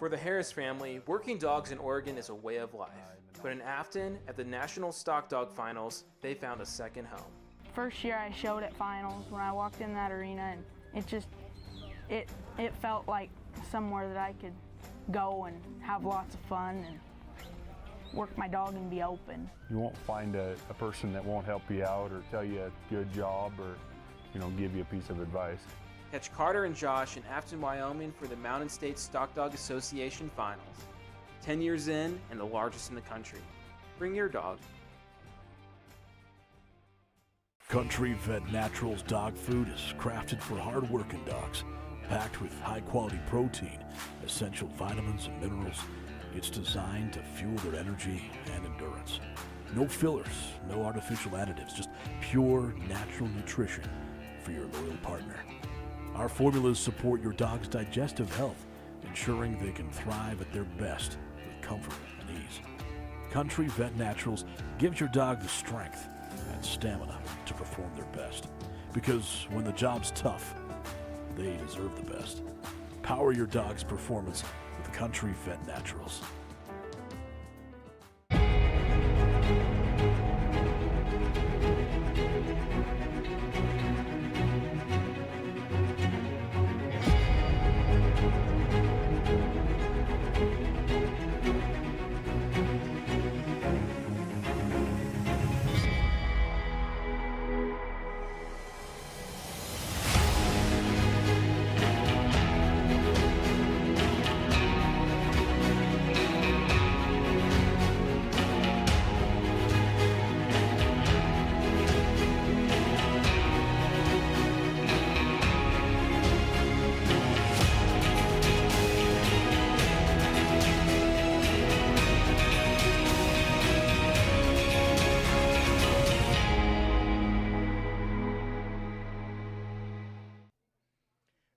For the Harris family, working dogs in Oregon is a way of life. But in Afton, at the National Stock Dog Finals, they found a second home. First year I showed at finals when I walked in that arena, and it felt like somewhere that I could go and have lots of fun and work my dog and be open. You won't find a person that won't help you out or tell you a good job or, give you a piece of advice. Catch Carter and Josh in Afton, Wyoming for the Mountain States Stock Dog Association Finals. 10 years in and the largest in the country. Bring your dog. Country Vet Naturals dog food is crafted for hard-working dogs. Packed with high-quality protein, essential vitamins and minerals, it's designed to fuel their energy and endurance. No fillers, no artificial additives, just pure natural nutrition for your loyal partner. Our formulas support your dog's digestive health, ensuring they can thrive at their best with comfort and ease. Country Vet Naturals gives your dog the strength and stamina to perform their best. Because when the job's tough, they deserve the best. Power your dog's performance with Country Vet Naturals.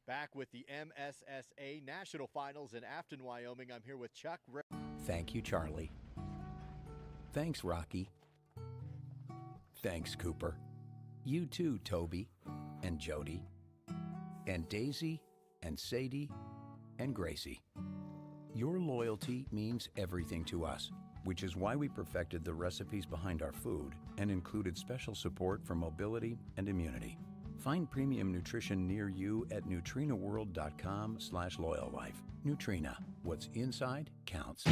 Back with the MSSA National Finals in Afton, Wyoming. I'm here with Chuck. Thank you, Charlie. Thanks, Rocky. Thanks, Cooper. You too, Toby and Jody and Daisy and Sadie and Gracie. Your loyalty means everything to us, which is why we perfected the recipes behind our food and included special support for mobility and immunity. Find premium nutrition near you at NutrenaWorld.com/loyallife. Nutrena, what's inside counts.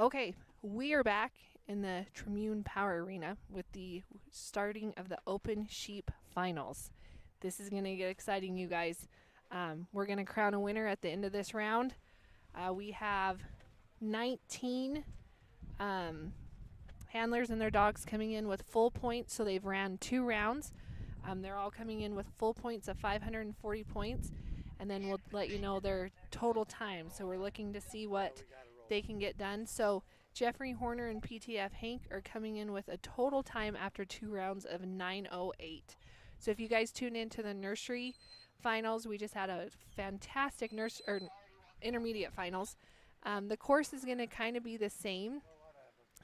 Okay, we are back in the Trumune Power Arena with the starting of the Open Sheep Finals. This is going to get exciting, you guys. We're going to crown a winner at the end of this round. We have 19 handlers and their dogs coming in with full points, so they've ran 2 rounds. They're all coming in with full points of 540 points, and then we'll let you know their total time. So we're looking to see what they can get done. So Jeffrey Horner and PTF Hank are coming in with a total time after 2 rounds of 9:08. So if you guys tune into the nursery finals, we just had a fantastic intermediate finals. The course is going to kind of be the same.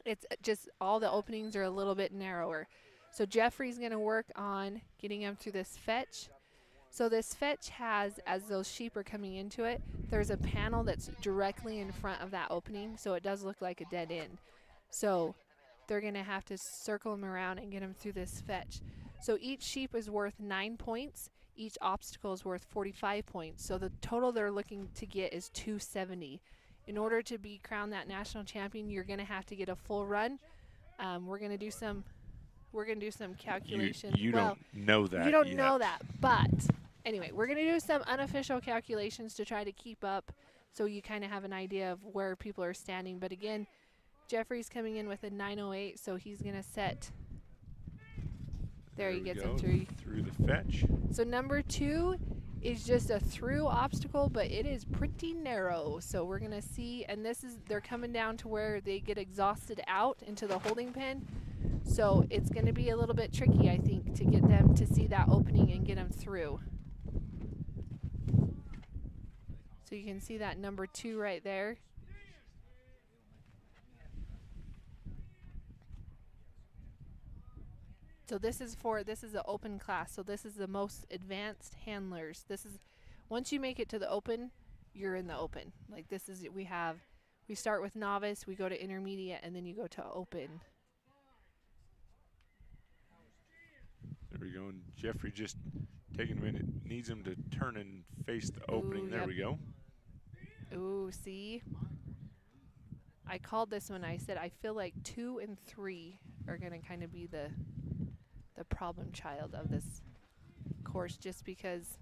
It's just all the openings are a little bit narrower. So Jeffrey's going to work on getting them through this fetch. So this fetch has, as those sheep are coming into it, there's a panel that's directly in front of that opening, so it does look like a dead end. So they're going to have to circle them around and get them through this fetch. So each sheep is worth 9 points. each obstacle is worth 45 points. So the total they're looking to get is 270. In order to be crowned that national champion, you're going to have to get a full run. We're going to do some calculations. You don't know that. You don't yet. know that, but anyway, we're going to do some unofficial calculations to try to keep up, so you kind of have an idea of where people are standing. But again, Jeffrey's coming in with a 908, so he's going to set. There he gets him through the fetch. So number 2 is just a through obstacle, but it is pretty narrow. So we're going to see, and they're coming down to where they get exhausted out into the holding pen. So it's going to be a little bit tricky, I think, to get them to see that opening and get them through. So you can see that number 2 right there. So this is the open class. So this is the most advanced handlers. Once you make it to the open, you're in the open. Like we start with novice, we go to intermediate, and then you go to open. There we go. And Jeffrey just taking a minute, needs him to turn and face the opening. There we go. Ooh, see? I called this one. I said I feel like 2 and 3 are going to kind of be the problem child of this course, just because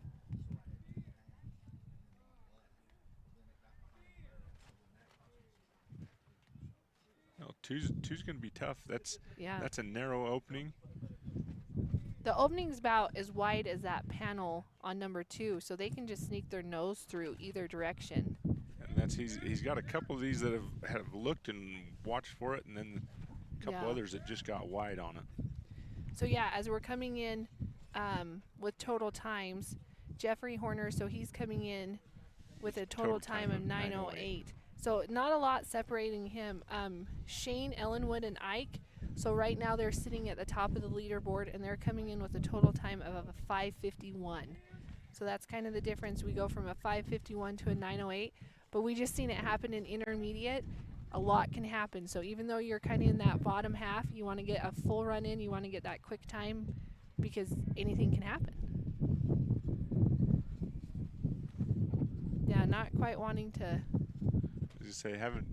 two's going to be tough. That's a narrow opening. The opening's about as wide as that panel on number 2, so they can just sneak their nose through either direction. And he's got a couple of these that have looked and watched for it, and then a couple others that just got wide on it. So yeah, as we're coming in with total times, Jeffrey Horner, so he's coming in with a total time of 9:08. So not a lot separating him. Shane, Ellenwood, and Ike, so right now they're sitting at the top of the leaderboard, and they're coming in with a total time of a 5:51. So that's kind of the difference. We go from a 5:51 to a 9:08, but we just seen it happen in intermediate. A lot can happen. So even though you're kind of in that bottom half, you want to get a full run in, you want to get that quick time, because anything can happen. Yeah, not quite wanting to. As I say, having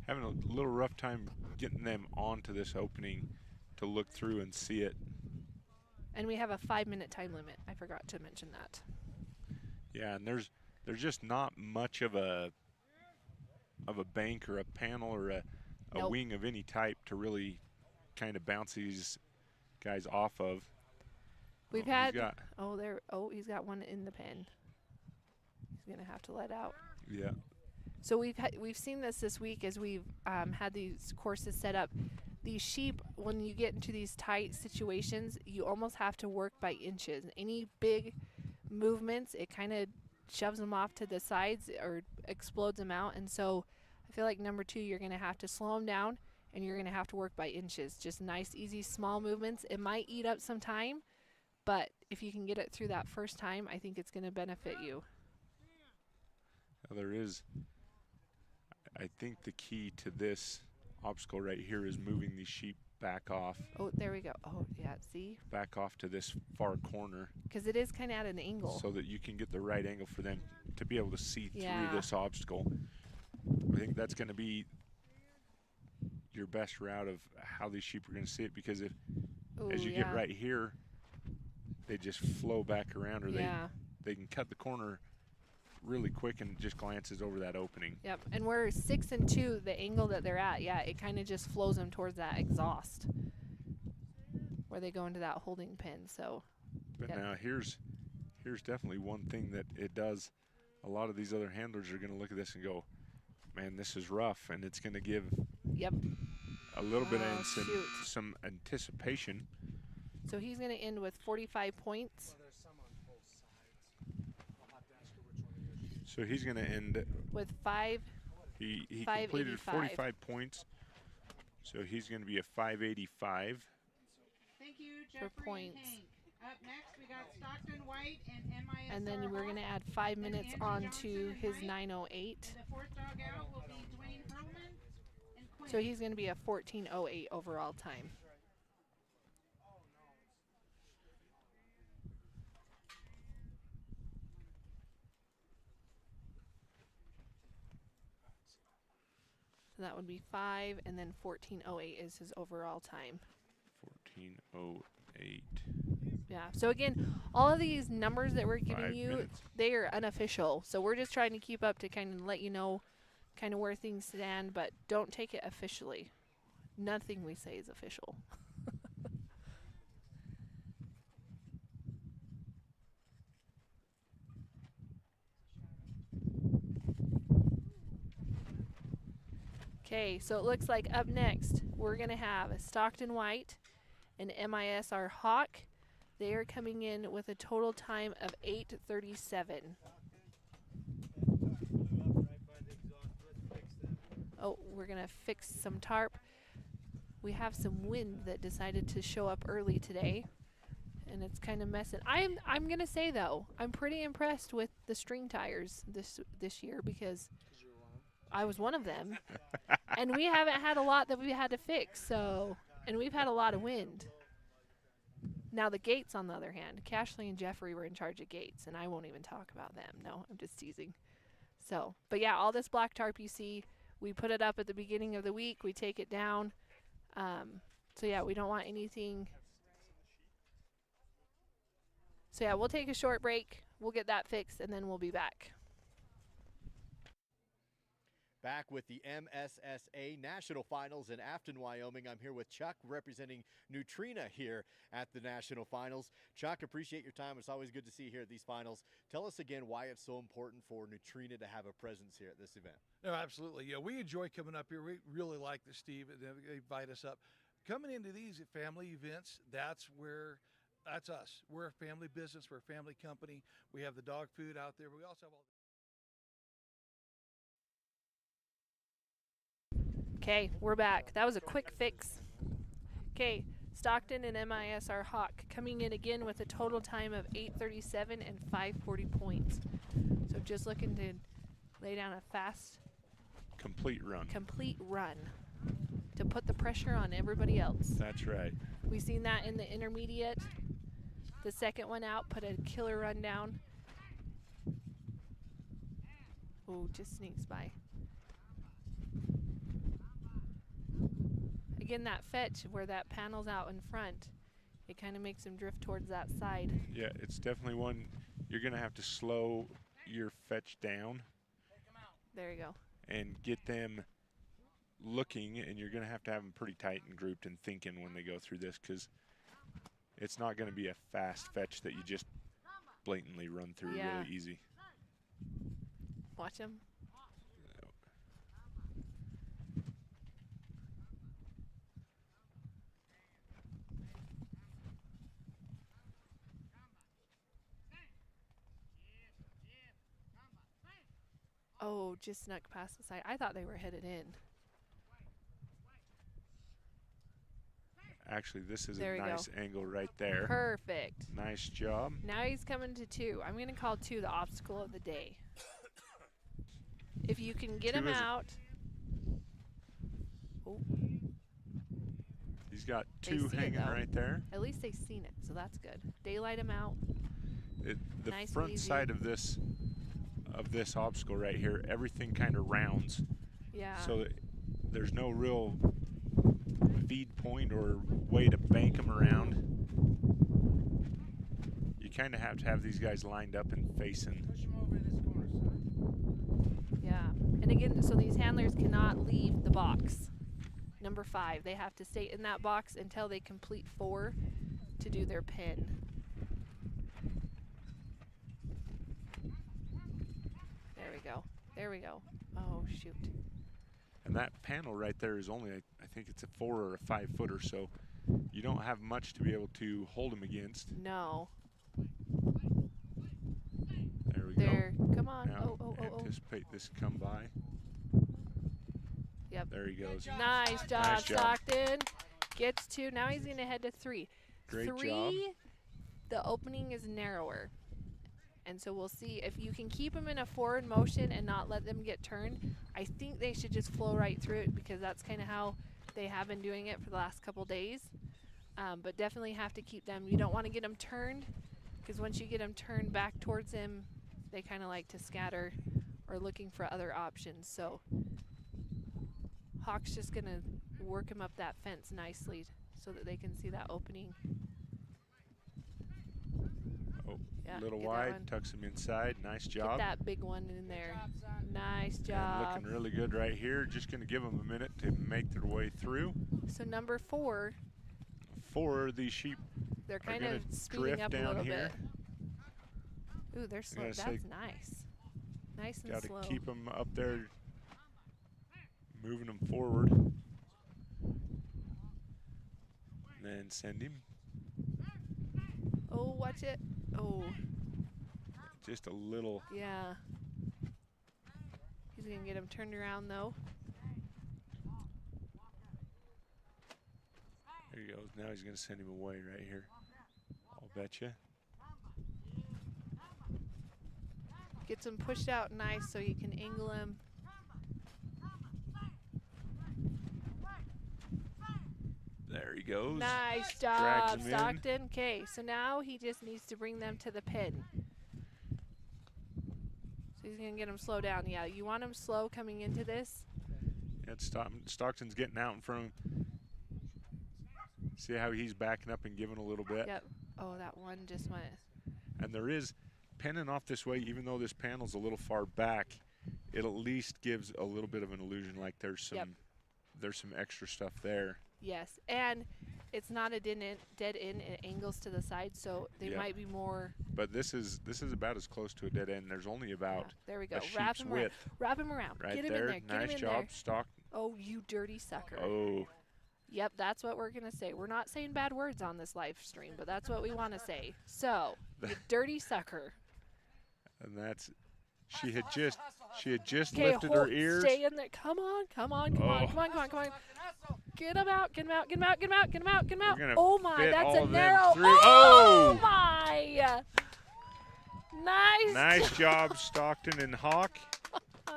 a little rough time getting them onto this opening to look through and see it. And we have a 5-minute time limit. I forgot to mention that. Yeah, and there's just not much of a bank or a panel or a wing of any type to really kind of bounce these guys off of. He's got one in the pen. He's gonna have to let out. Yeah. So we've seen this week as we've had these courses set up. These sheep, when you get into these tight situations, you almost have to work by inches. Any big movements, it kind of shoves them off to the sides or explodes them out. And so I feel like number 2, you're going to have to slow them down, and you're going to have to work by inches. Just nice, easy, small movements. It might eat up some time, but if you can get it through that first time, I think it's going to benefit you. There is. I think the key to this obstacle right here is moving these sheep back off. Oh, there we go. Oh, yeah, see? Back off to this far corner. Because it is kind of at an angle. So that you can get the right angle for them to be able to see through this obstacle. I think that's going to be your best route of how these sheep are going to see it, because as you get right here, they just flow back around, or they can cut the corner really quick and just glances over that opening. Yep, and we're 6 and 2, the angle that they're at, it kind of just flows them towards that exhaust where they go into that holding pen. So but now here's definitely one thing that it does. A lot of these other handlers are going to look at this and go, man, this is rough, and it's going to give a little bit of some anticipation. So he's going to end with 45 points. So he's going to end with 5. He completed 45 points. So he's going to be a 585. Thank you, Jeffrey for points. And Hank. Up next, we got Stockton White and MSSA. And then we're going to add 5 minutes onto his 908. The fourth dog out will be Dwayne Hurlman and Quinn. So he's going to be a 14:08 overall time. So that would be 5, and then 14:08 is his overall time. 14:08. Yeah. So again, all of these numbers that we're giving 5 you, minutes. they are unofficial. So we're just trying to keep up to kind of let you know kind of where things stand, but don't take it officially. Nothing we say is official. Okay, so it looks like up next we're going to have a Stockton White and MSSA Hawk. They are coming in with a total time of 8:37. Oh, we're going to fix some tarp. We have some wind that decided to show up early today, and it's kind of messing. I'm going to say, though, I'm pretty impressed with the string tires this year because I was one of them. And we haven't had a lot that we had to fix, so, and we've had a lot of wind. Now the gates, on the other hand, Cashley and Jeffrey were in charge of gates, and I won't even talk about them. No, I'm just teasing. So, but yeah, all this black tarp you see, we put it up at the beginning of the week. We take it down. So yeah, we don't want anything. So yeah, we'll take a short break. We'll get that fixed, and then we'll be back. Back with the MSSA National Finals in Afton, Wyoming. I'm here with Chuck representing Nutrena here at the National Finals. Chuck, appreciate your time. It's always good to see you here at these finals. Tell us again why it's so important for Nutrena to have a presence here at this event. No, absolutely. Yeah, we enjoy coming up here. We really like this, Steve. They invite us up. Coming into these family events, that's us. We're a family business. We're a family company. We have the dog food out there, but we also have all. Okay, we're back. That was a quick fix. Okay, Stockton and MSSA Hawk coming in again with a total time of 8:37 and 540 points. So just looking to lay down a fast, Complete run. To put the pressure on everybody else. That's right. We've seen that in the intermediate. The second one out put a killer run down. Oh, just sneaks by. Again, that fetch where that panel's out in front, it kind of makes him drift towards that side. Yeah, it's definitely one you're going to have to slow your fetch down. There you go. And get them looking, and you're going to have them pretty tight and grouped and thinking when they go through this, because it's not going to be a fast fetch that you just blatantly run through really easy. Watch him. Oh, just snuck past the side. I thought they were headed in. Actually, this is There a we nice go. angle right there. Perfect. Nice job. Now he's coming to 2. I'm going to call 2 the obstacle of the day. If you can get him out. Oh. He's got They 2 see it, hanging though. right there. At least they've seen it, so that's good. Daylight him out. The Nice and front easy. side of this obstacle right here, everything kind of rounds. Yeah. So that there's no real feed point or way to bank them around. You kind of have to have these guys lined up and facing. Push them over in this corner, son. Yeah. And again, so these handlers cannot leave the box. Number 5. They have to stay in that box until they complete 4 to do their pin. There we go. There we go. Oh, shoot. And that panel right there is only, I think it's a 4 or a 5 footer, so you don't have much to be able to hold them against. No. There we There. go. Come on. Now Oh. anticipate this come by. Yep. There he goes. Nice job, Nice job. Stockton. Gets 2. Now he's going to head to 3. Great 3, job. the opening is narrower. And so we'll see if you can keep them in a forward motion and not let them get turned. I think they should just flow right through it because that's kind of how they have been doing it for the last couple days. But definitely have to keep them. You don't want to get them turned because once you get them turned back towards him, they kind of like to scatter or looking for other options. So Hawk's just going to work him up that fence nicely so that they can see that opening. Oh, Yeah, a little get that wide, one. tucks him inside. Nice job. Get that big one in there. Nice And job. looking really good right here. Just going to give them a minute to make their way through. So number 4. 4 of these sheep They're are kind gonna of speeding drift up a down little here. bit. Ooh, they're slow. gotta That's say, nice. Nice and Got to slow. keep them up there, moving them forward. Then send him. Oh, watch it. Oh. Just a little. Yeah. He's going to get him turned around, though. There he goes. Now he's going to send him away right here. I'll bet you. Gets him pushed out nice so you can angle him. There he goes. Nice Drags job, him in. Stockton. Okay, so now he just needs to bring them to the pin. So he's going to get him slow down. Yeah, you want him slow coming into this. Yeah, Stockton's getting out in front of him. See how he's backing up and giving a little bit? Yep. Oh, that one just went. And there is, penning off this way, even though this panel's a little far back, it at least gives a little bit of an illusion like there's some extra stuff there. Yes, and it's not a dead end. It angles to the side, so they might be more. But this is about as close to a dead end. There's only about there we go. a Wrap sheep's him around. width. Wrap him around. Right Get him there. in there. Get Nice him in job, there. Stock. Oh, you dirty sucker. Oh. Yep, that's what we're going to say. We're not saying bad words on this live stream, but that's what we want to say. So, you dirty sucker. And that's, she had just lifted her ears. Stay in there. Come on. Get him out. Oh my, that's a narrow. Oh my. Nice job, Stockton and Hawk. I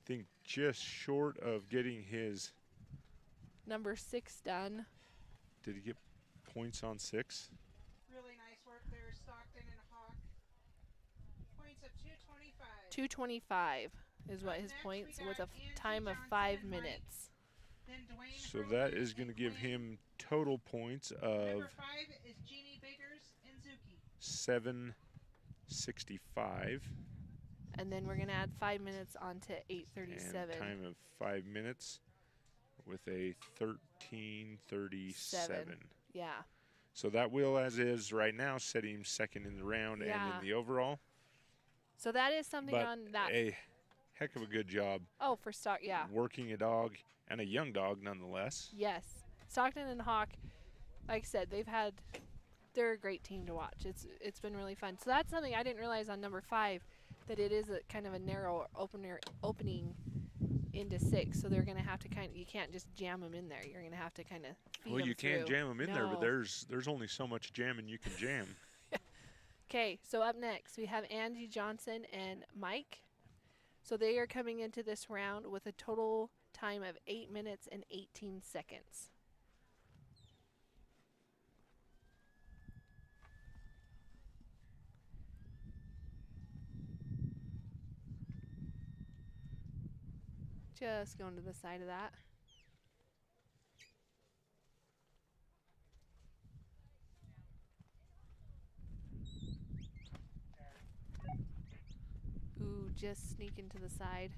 think just short of getting his number 6 done. Did he get points on 6? Really nice work there, Stockton and Hawk. Points of 225. 225 is what his points with a time of 5 minutes. So that is going to give him total points of number 5 is Jeannie Biggers and Zuki. 765. And then we're going to add 5 minutes onto 837. And time of 5 minutes with a 1337. Yeah. So that will, as is right now, set him second in the round and in the overall. So that is something but on that. A heck of a good job. Oh, for Stock, yeah. Working a dog, and a young dog nonetheless. Yes. Stockton and Hawk, like I said, they're a great team to watch. It's been really fun. So that's something I didn't realize on number 5, that it is a kind of a narrow opening into 6. So they're going to have to you can't just jam them in there. You're going to have to kind of feed them Well, you can't through. jam them in there, but there's only so much jamming you can jam. Okay, so up next we have Angie Johnson and Mike. So they are coming into this round with a total time of 8 minutes and 18 seconds. Just going to the side of that. Ooh, just sneaking to the side.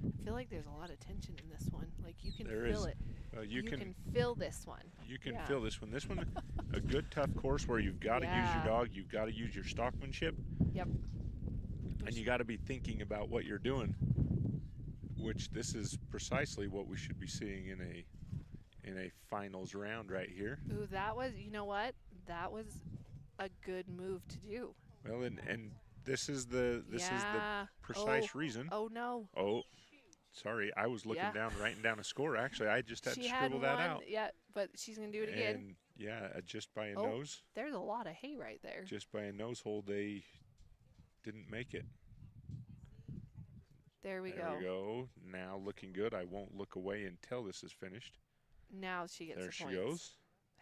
I feel like there's a lot of tension in this one. Like you can feel it. You can feel this one. You can feel this one. This one, a good tough course where you've got to use your dog. You've got to use your stockmanship. Yep. And you got to be thinking about what you're doing, which this is precisely what we should be seeing in a finals round right here. Ooh, that was, you know what? That was a good move to do. Well, and this is the precise reason. Oh no. Oh, sorry. I was looking down, writing down a score. Actually, I just had to scribble that out. Yeah, but she's gonna do it again. And yeah, just by a nose. There's a lot of hay right there. Just by a nose hole, they didn't make it. There we There we go. Now looking good. I won't look away until this is finished. Now she gets There the she points. goes.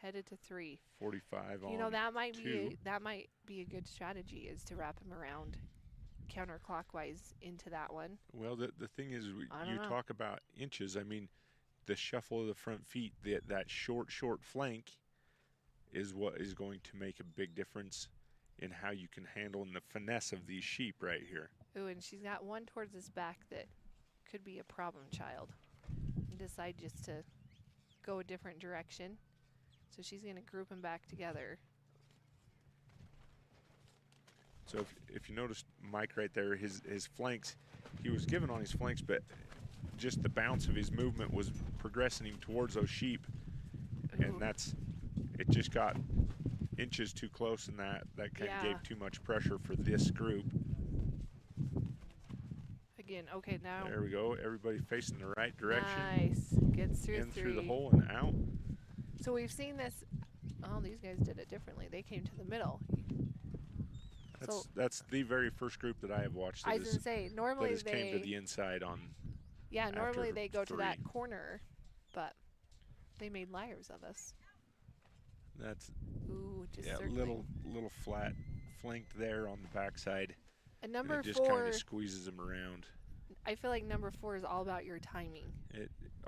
Headed to 3. 45 on You know, that might 2. be a good strategy, is to wrap him around counterclockwise into that one. Well, the thing is, you know. talk about inches. I mean, the shuffle of the front feet, that short flank is what is going to make a big difference in how you can handle and the finesse of these sheep right here. Ooh, and she's got one towards his back that could be a problem child. And decide just to go a different direction. So she's going to group them back together. So if you notice Mike right there, his flanks, he was given on his flanks, but just the bounce of his movement was progressing him towards those sheep. Ooh. And it just got inches too close, and that kind of gave too much pressure for this group. Again, okay, now. There we go. Everybody facing the right direction. Nice. Gets through in 3. through the hole and out. So we've seen this. Oh, these guys did it differently. They came to the middle. That's the very first group that I have watched. I was going to say, normally they came to the inside on. Yeah, normally they go 3. to that corner, but they made liars of us. That's just little flat flanked there on the backside. And number and it just 4 kind of squeezes them around. I feel like number 4 is all about your timing.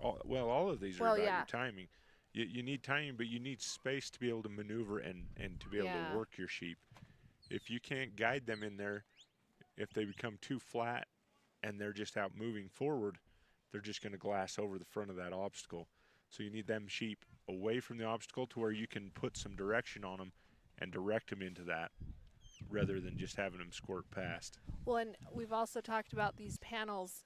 All of these are about yeah. your timing. You need timing, but you need space to be able to maneuver and to be able to work your sheep. If you can't guide them in there, if they become too flat and they're just out moving forward, they're just going to glass over the front of that obstacle. So you need them sheep away from the obstacle to where you can put some direction on them and direct them into that, rather than just having them squirt past. Well, and we've also talked about these panels.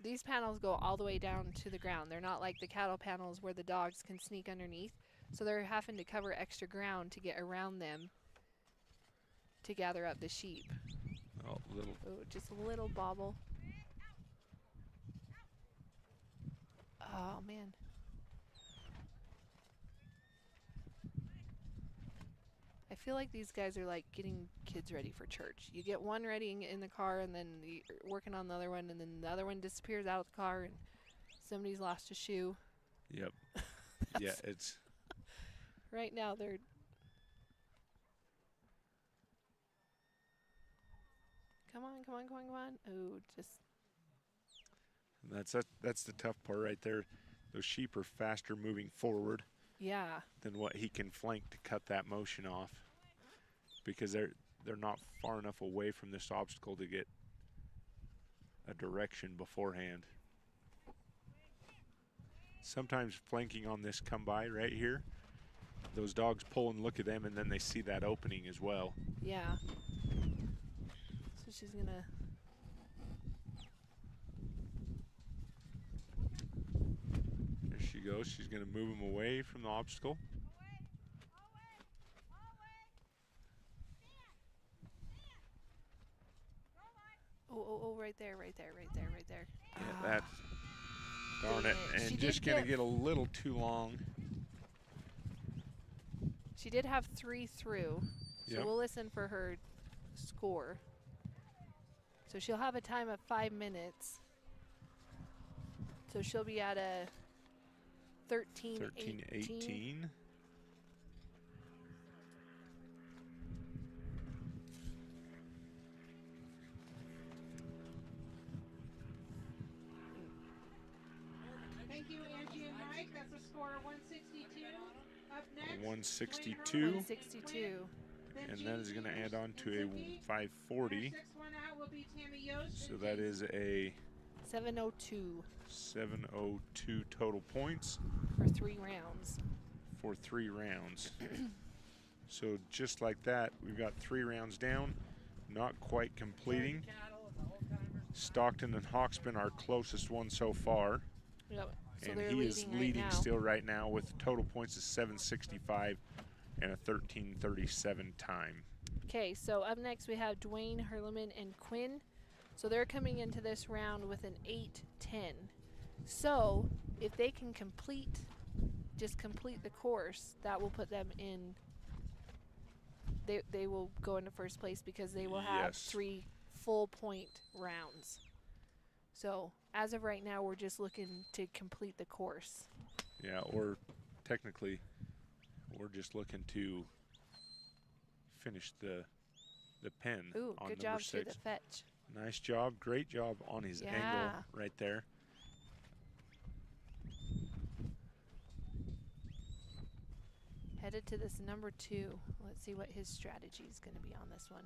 These panels go all the way down to the ground. They're not like the cattle panels where the dogs can sneak underneath. So they're having to cover extra ground to get around them to gather up the sheep. Just a little bobble. Oh, man. I feel like these guys are like getting kids ready for church. You get one ready in the car, and then you're working on the other one, and then the other one disappears out of the car, and somebody's lost a shoe. Yep. Yeah, it's... Right now, they're... Come on. Oh, just... That's the tough part right there. Those sheep are faster moving forward. Yeah. Than what he can flank to cut that motion off, because they're not far enough away from this obstacle to get a direction beforehand. Sometimes flanking on this come by right here, those dogs pull and look at them, and then they see that opening as well. Yeah. So she's gonna... There she goes. She's going to move him away from the obstacle. Oh, right there. Yeah, that's... Darn it. And just going to get a little too long. She did have 3 through, so we'll listen for her score. So she'll have a time of 5 minutes. So she'll be at a 13-18. Thank you, Angie and Mike. That's a score of 162. Up next, 162. 162. And that is going to add on to a 540. So that is a 702. 702 total points. For 3 rounds. For 3 rounds. So just like that, we've got 3 rounds down, not quite completing. Stockton and Hawksbin are closest one so far. Yep. So and he is leading still right now with total points of 765 and a 13:37 time. Okay, so up next we have Dwayne, Herleman, and Quinn. So they're coming into this round with an 8-10. So if they can complete the course, that will put them in. They will go into first place because they will have 3 full point rounds. So as of right now, we're just looking to complete the course. Yeah, or technically, we're just looking to finish the pen Ooh, on good number job 6. to the fetch. Nice job, great job on his angle right there. Headed to this number 2. Let's see what his strategy is going to be on this one.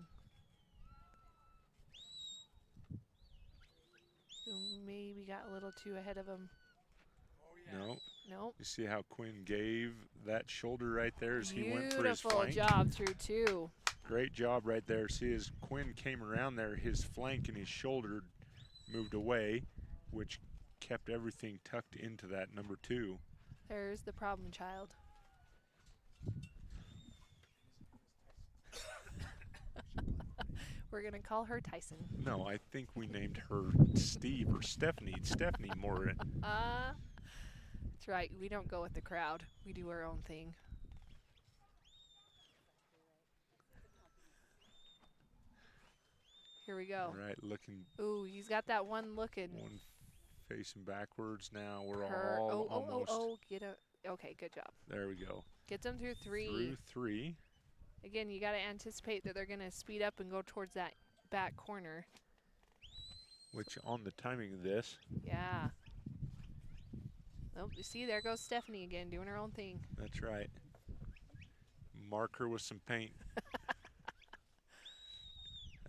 Ooh, maybe got a little too ahead of him. No. Nope. You see how Quinn gave that shoulder right there as he went for his Beautiful flank? job through 2. Great job right there. See, as Quinn came around there, his flank and his shoulder moved away, which kept everything tucked into that number 2. There's the problem child. We're going to call her Tyson. No, I think we named her Steve or Stephanie. Stephanie more. That's right. We don't go with the crowd. We do our own thing. Here we go. All right, looking. Ooh, he's got that one looking. One facing backwards now. We're Her, all almost. Get a. Okay, good job. There we go. Gets them through 3. Through 3. Again, you got to anticipate that they're going to speed up and go towards that back corner. Which on the timing of this. Yeah. Oh, you see, there goes Stephanie again, doing her own thing. That's right. Mark her with some paint.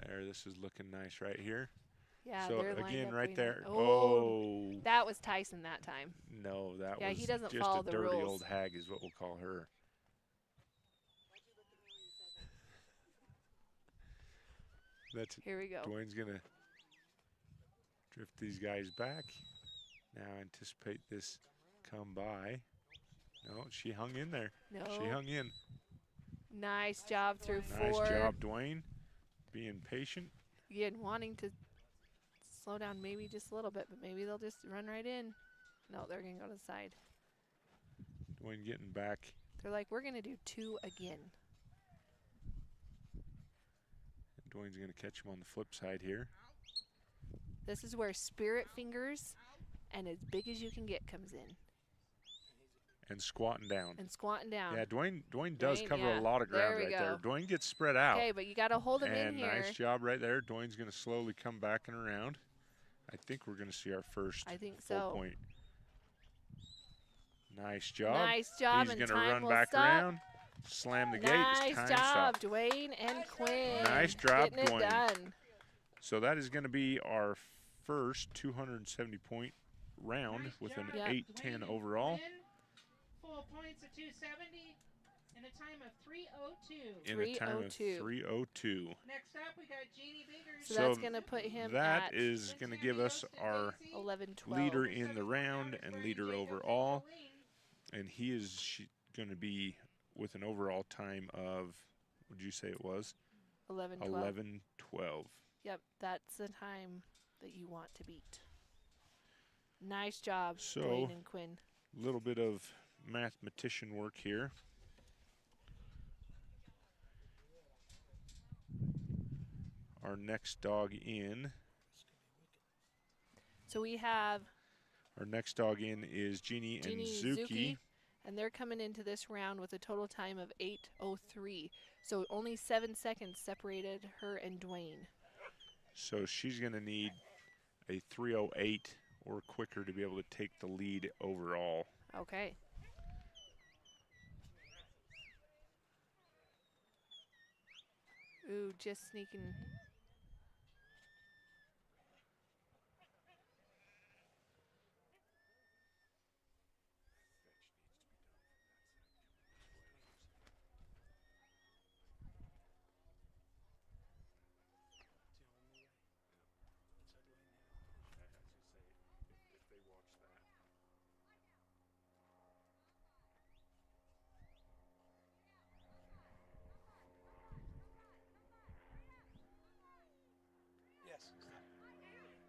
There, this is looking nice right here. Yeah, so they're lined again, up right there. Oh, that was Tyson that time. No, that yeah, was he doesn't just follow a the dirty rules. old hag is what we'll call her. That's Here we go. Dwayne's gonna drift these guys back. Now anticipate this come by. No, she hung in there. No. She hung in. Nice job through 4. Nice job, Dwayne. Being patient. Again, wanting to slow down maybe just a little bit, but maybe they'll just run right in. No, they're going to go to the side. Dwayne getting back. They're like, we're going to do 2 again. And Dwayne's going to catch him on the flip side here. This is where spirit fingers and as big as you can get comes in. And squatting down. And squatting down. Yeah, Dwayne does cover a lot of ground right there. Dwayne gets spread out. Okay, but you got to hold him in here. And nice job right there. Dwayne's going to slowly come back and around. I think we're going to see our first full point. Nice job. Nice job. He's going to run back around, slam the gate. Nice job, Dwayne and Quinn. Nice job, Getting Dwayne. it done. So that is going to be our first 270-point round with an 8-10 overall. Full points of 270 in a time of 3:02. In a time of 3:02. Next up, we got Jeannie Biggers. So that's going to put him that at is going to give us our 11-12. leader in the round and leader overall. And he is going to be with an overall time of, what did you say it was? 11-12. 11-12. Yep, that's the time that you want to beat. Nice job, Dwayne and Quinn. A little bit of mathematician work here. Our next dog in. So we have. Our next dog in is Jeannie and Zuki. And they're coming into this round with a total time of 8:03. So only 7 seconds separated her and Dwayne. So she's going to need a 3:08 or quicker to be able to take the lead overall. Okay. Ooh, just sneaking.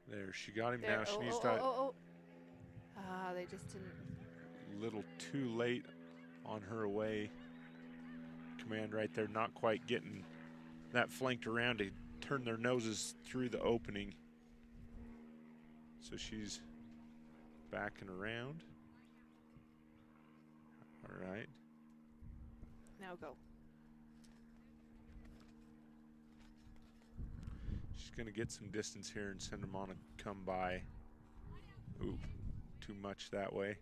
There, she got him There. now. She Oh, needs oh, to. oh, oh, oh. Ah, they just didn't. A little too late on her away. Command right there, not quite getting that flanked around to turn their noses through the opening. So she's backing around. All right. Now go. She's going to get some distance here and send them on a come by. Ooh, too much that way.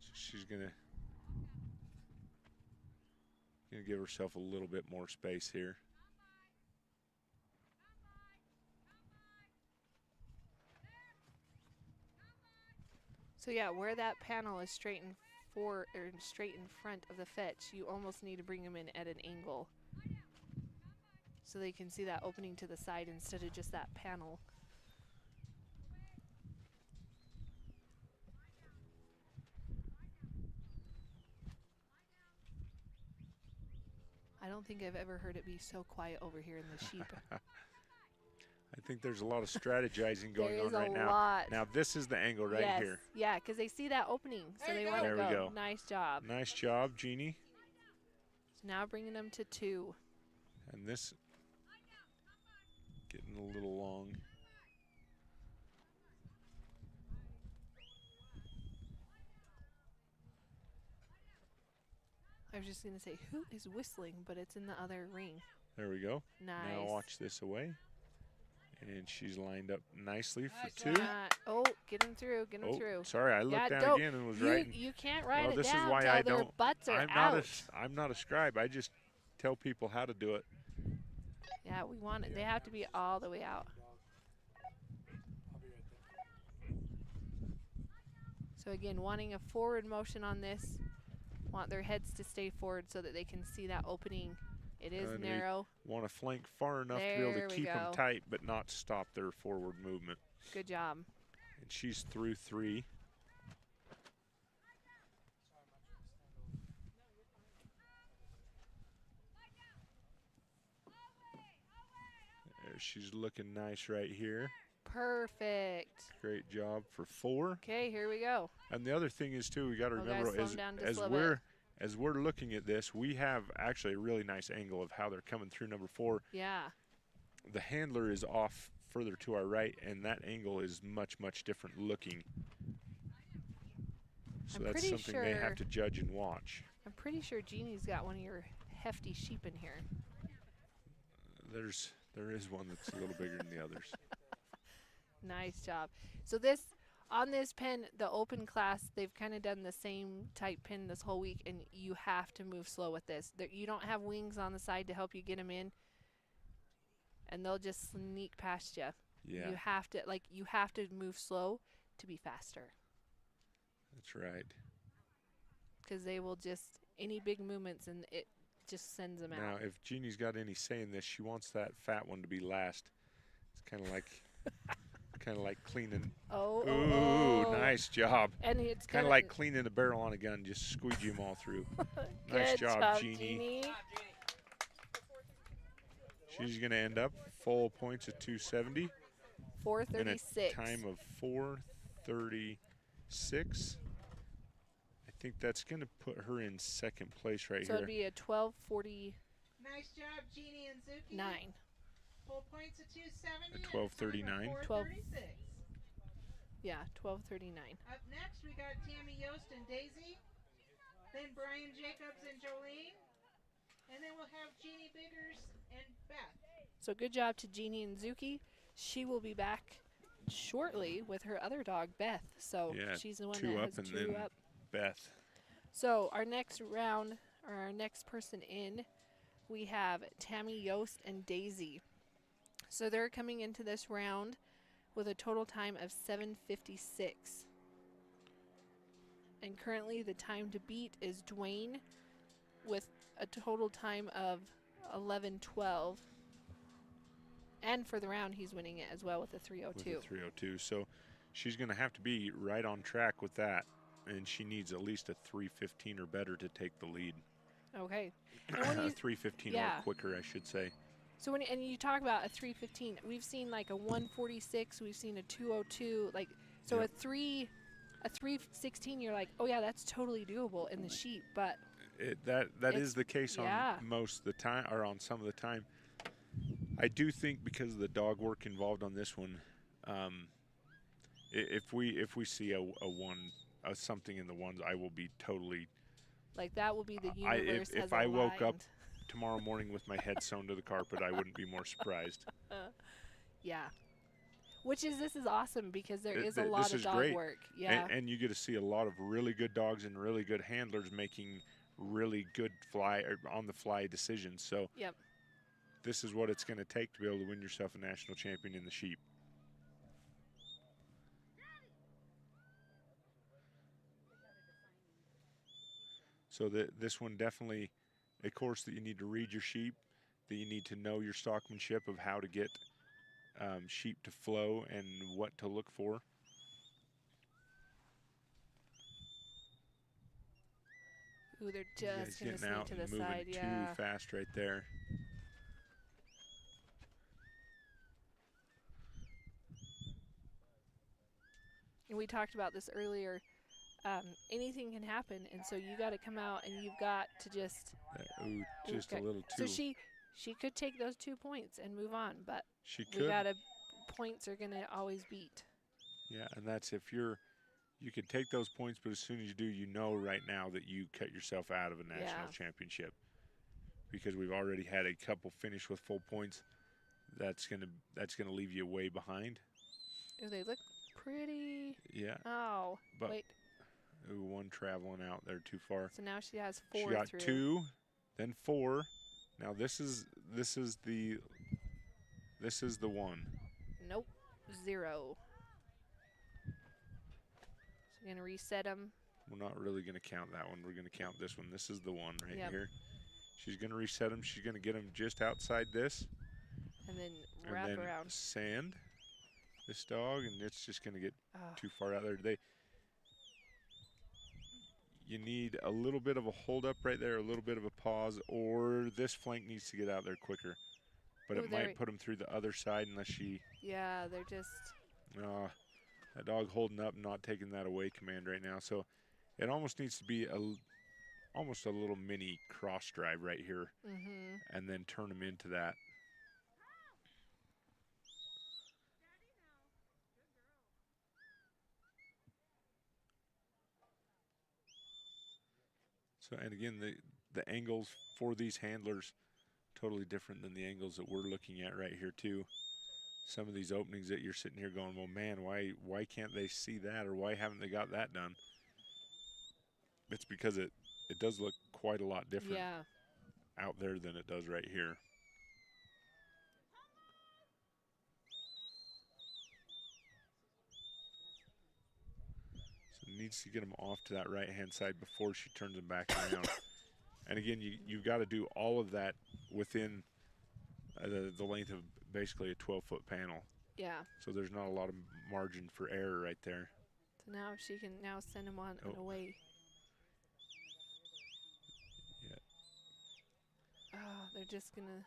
So she's going to give herself a little bit more space here. So yeah, where that panel is straight in front of the fetch, you almost need to bring them in at an angle so they can see that opening to the side instead of just that panel. I don't think I've ever heard it be so quiet over here in the sheep. I think there's a lot of strategizing going on right now. Lot. Now this is the angle right here. Yeah, because they see that opening, so they want to go. There we go. Nice job. Nice job, Jeannie. So now bringing them to 2. And this getting a little long. I was just going to say, who is whistling, but it's in the other ring. There we go. Nice. Now watch this away. And she's lined up nicely for 2. Oh, get him through, get him through. Sorry, I looked down again and was right. You can't write well, it this down is why until I their don't, butts are out. I'm not a scribe. I just tell people how to do it. Yeah, we want it. They have to be all the way out. So again, wanting a forward motion on this, want their heads to stay forward so that they can see that opening. It is narrow. Want to flank far enough to be able to keep them tight but not stop their forward movement. Good job. And she's through 3. There, she's looking nice right here. Perfect. Great job for 4. Okay, here we go. And the other thing is too, we got to remember as we're looking at this, we have actually a really nice angle of how they're coming through number 4. Yeah. The handler is off further to our right, and that angle is much, much different looking. So that's something they have to judge and watch. I'm pretty sure Jeannie's got one of your hefty sheep in here. There is one that's a little bigger than the others. Nice job. So on this pen, the open class, they've kind of done the same type pin this whole week, and you have to move slow with this. You don't have wings on the side to help you get them in, and they'll just sneak past you. Yeah. You have to move slow to be faster. That's right. Because they will just, any big movements, and it just sends them out. Now, if Jeannie's got any say in this, she wants that fat one to be last. It's kind of like... kind of like cleaning. Oh, nice job. And it's kind of like cleaning a barrel on a gun, just squeegee them all through. Nice job, Jeannie. She's going to end up full points at 270. 4:36. And a time of 4:36. I think that's going to put her in second place right so here. So it'd be a 12:40. Nice job, Jeannie and Zuki. 9. Full points at 270. 12:39. 4:36. Yeah, 12:39. Up next, we got Tammy Yost and Daisy. Then Brian Jacobs and Jolene. And then we'll have Jeannie Biggers and Beth. So good job to Jeannie and Zuki. She will be back shortly with her other dog, Beth. So yeah, she's the one 2 that up has and 2 then up. Beth. So our next round, or our next person in, we have Tammy Yost and Daisy. So they're coming into this round with a total time of 7:56. And currently the time to beat is Dwayne with a total time of 11:12. And for the round, he's winning it as well with a 3:02. With a 3:02. So she's going to have to be right on track with that. And she needs at least a 3:15 or better to take the lead. Okay. 3:15 or quicker, I should say. So when you talk about a 3:15, we've seen like a 1:46, we've seen a 2:02, like so yep. a 3:16. You're like, oh yeah, that's totally doable in the sheep, but that is the case on most of the time, or on some of the time. I do think because of the dog work involved on this one, If we see something in the ones, I will be totally. Like that will be the universe has if I woke up aligned. tomorrow morning with my head sewn to the carpet, I wouldn't be more surprised. Yeah. This is awesome because there is a lot This of is dog great. work. Yeah. And you get to see a lot of really good dogs and really good handlers making really good on the fly decisions. So yep. This is what it's going to take to be able to win yourself a national champion in the sheep. So this one definitely a course that you need to read your sheep, that you need to know your stockmanship of how to get sheep to flow and what to look for. Ooh, they're just going to sneak to the side. Moving Yeah. too fast right there. And we talked about this earlier. Anything can happen, and so you got to come out and you've got to just. Just a little too. So she could take those 2 points and move on, but she we got points are going to always beat. Yeah, and that's if you could take those points, but as soon as you do, you know right now that you cut yourself out of a national championship, because we've already had a couple finish with full points. That's gonna leave you way behind. Oh, they look pretty. Yeah. Oh, but, wait. Ooh, one traveling out there too far. So now she has 4 She got through. 2, then 4. Now this is the one. Nope, 0. So we're gonna reset them. We're not really gonna count that one. We're gonna count this one. This is the one right here. She's gonna reset them. She's gonna get them just outside this. And then wrap around. Sand this dog, and it's just gonna get too far out there. You need a little bit of a hold up right there, a little bit of a pause, or this flank needs to get out there quicker. But it might put them through the other side unless she. Yeah, they're just. That dog holding up and not taking that away command right now. So it almost needs to be almost a little mini cross drive right here, and then turn them into that. So, and again, the angles for these handlers totally different than the angles that we're looking at right here too. Some of these openings that you're sitting here going, well, man, why can't they see that, or why haven't they got that done? It's because it does look quite a lot different out there than it does right here. So needs to get them off to that right-hand side before she turns them back around. And again, you've got to do all of that within the length of basically a 12-foot panel. Yeah. So there's not a lot of margin for error right there. So now she can send them on and away. Yeah. Oh, they're just going to.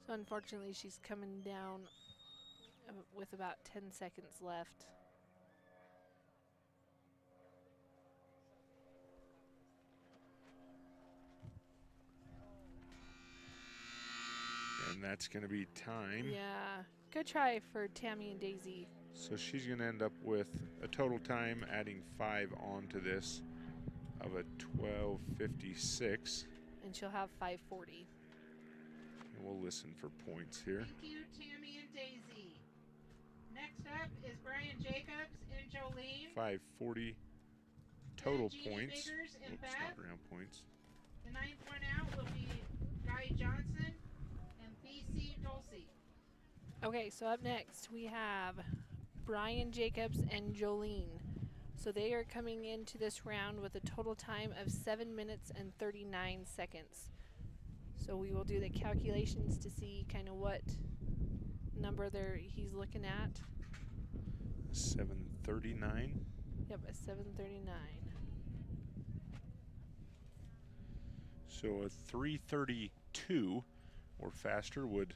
So unfortunately, she's coming down with about 10 seconds left. And that's going to be time. Yeah, good try for Tammy and Daisy. So she's going to end up with a total time, adding 5 onto this, of a 12:56. And she'll have 5:40. And we'll listen for points here. Thank you, Tammy and Daisy. Next up is Brian Jacobs and Jolene. 5:40 total Jeannie points. Biggers and Oops, Beth. not round points. The 9th one out will be Guy Johnson and BC Dulcie. Okay, so up next we have Brian Jacobs and Jolene. So they are coming into this round with a total time of 7 minutes and 39 seconds. So we will do the calculations to see kind of what number he's looking at. 7:39. Yep, a 7:39. So a 3:32 or faster would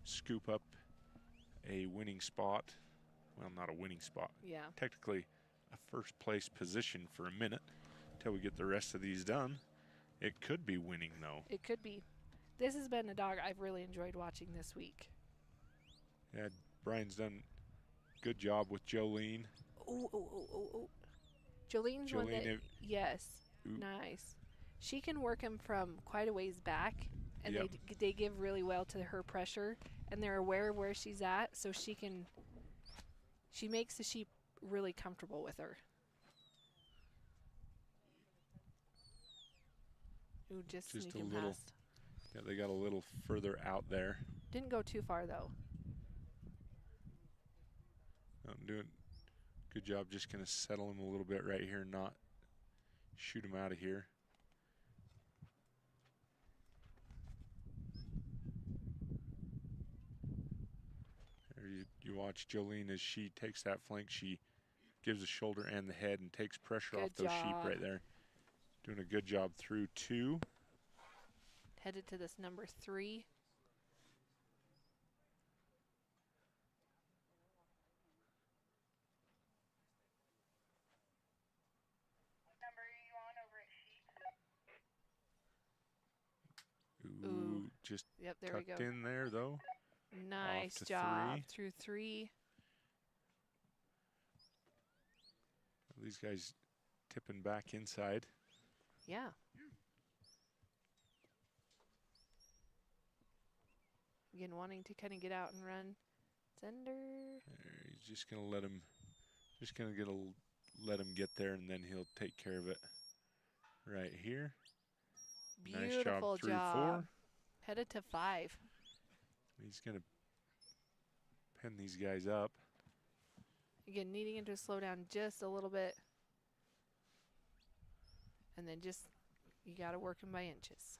scoop up a winning spot. Well, not a winning spot. Yeah. Technically a first place position for a minute until we get the rest of these done. It could be winning though. It could be. This has been a dog I've really enjoyed watching this week. Yeah, Brian's done a good job with Jolene. Oh. Jolene's one that, yes, nice. She can work him from quite a ways back, and Yep. they give really well to her pressure, and they're aware of where she's at, so she makes the sheep really comfortable with her. Ooh, just a sneaking little. past. Yeah, they got a little further out there. Didn't go too far though. I'm doing a good job just going to settle him a little bit right here, not shoot him out of here. There you watch Jolene as she takes that flank. She gives the shoulder and the head and takes pressure off those sheep right there. Doing a good job through 2. Headed to this number 3. Ooh, just yep, there we tucked go. in there though. Nice job. Through 3. These guys tipping back inside. Yeah. Again, wanting to kind of get out and run. Sender. He's just gonna let him. Let him get there, and then he'll take care of it. Right here. Beautiful nice job. Through 4. Headed to 5. He's gonna pin these guys up. Again, needing him to slow down just a little bit. And then you got to work him by inches.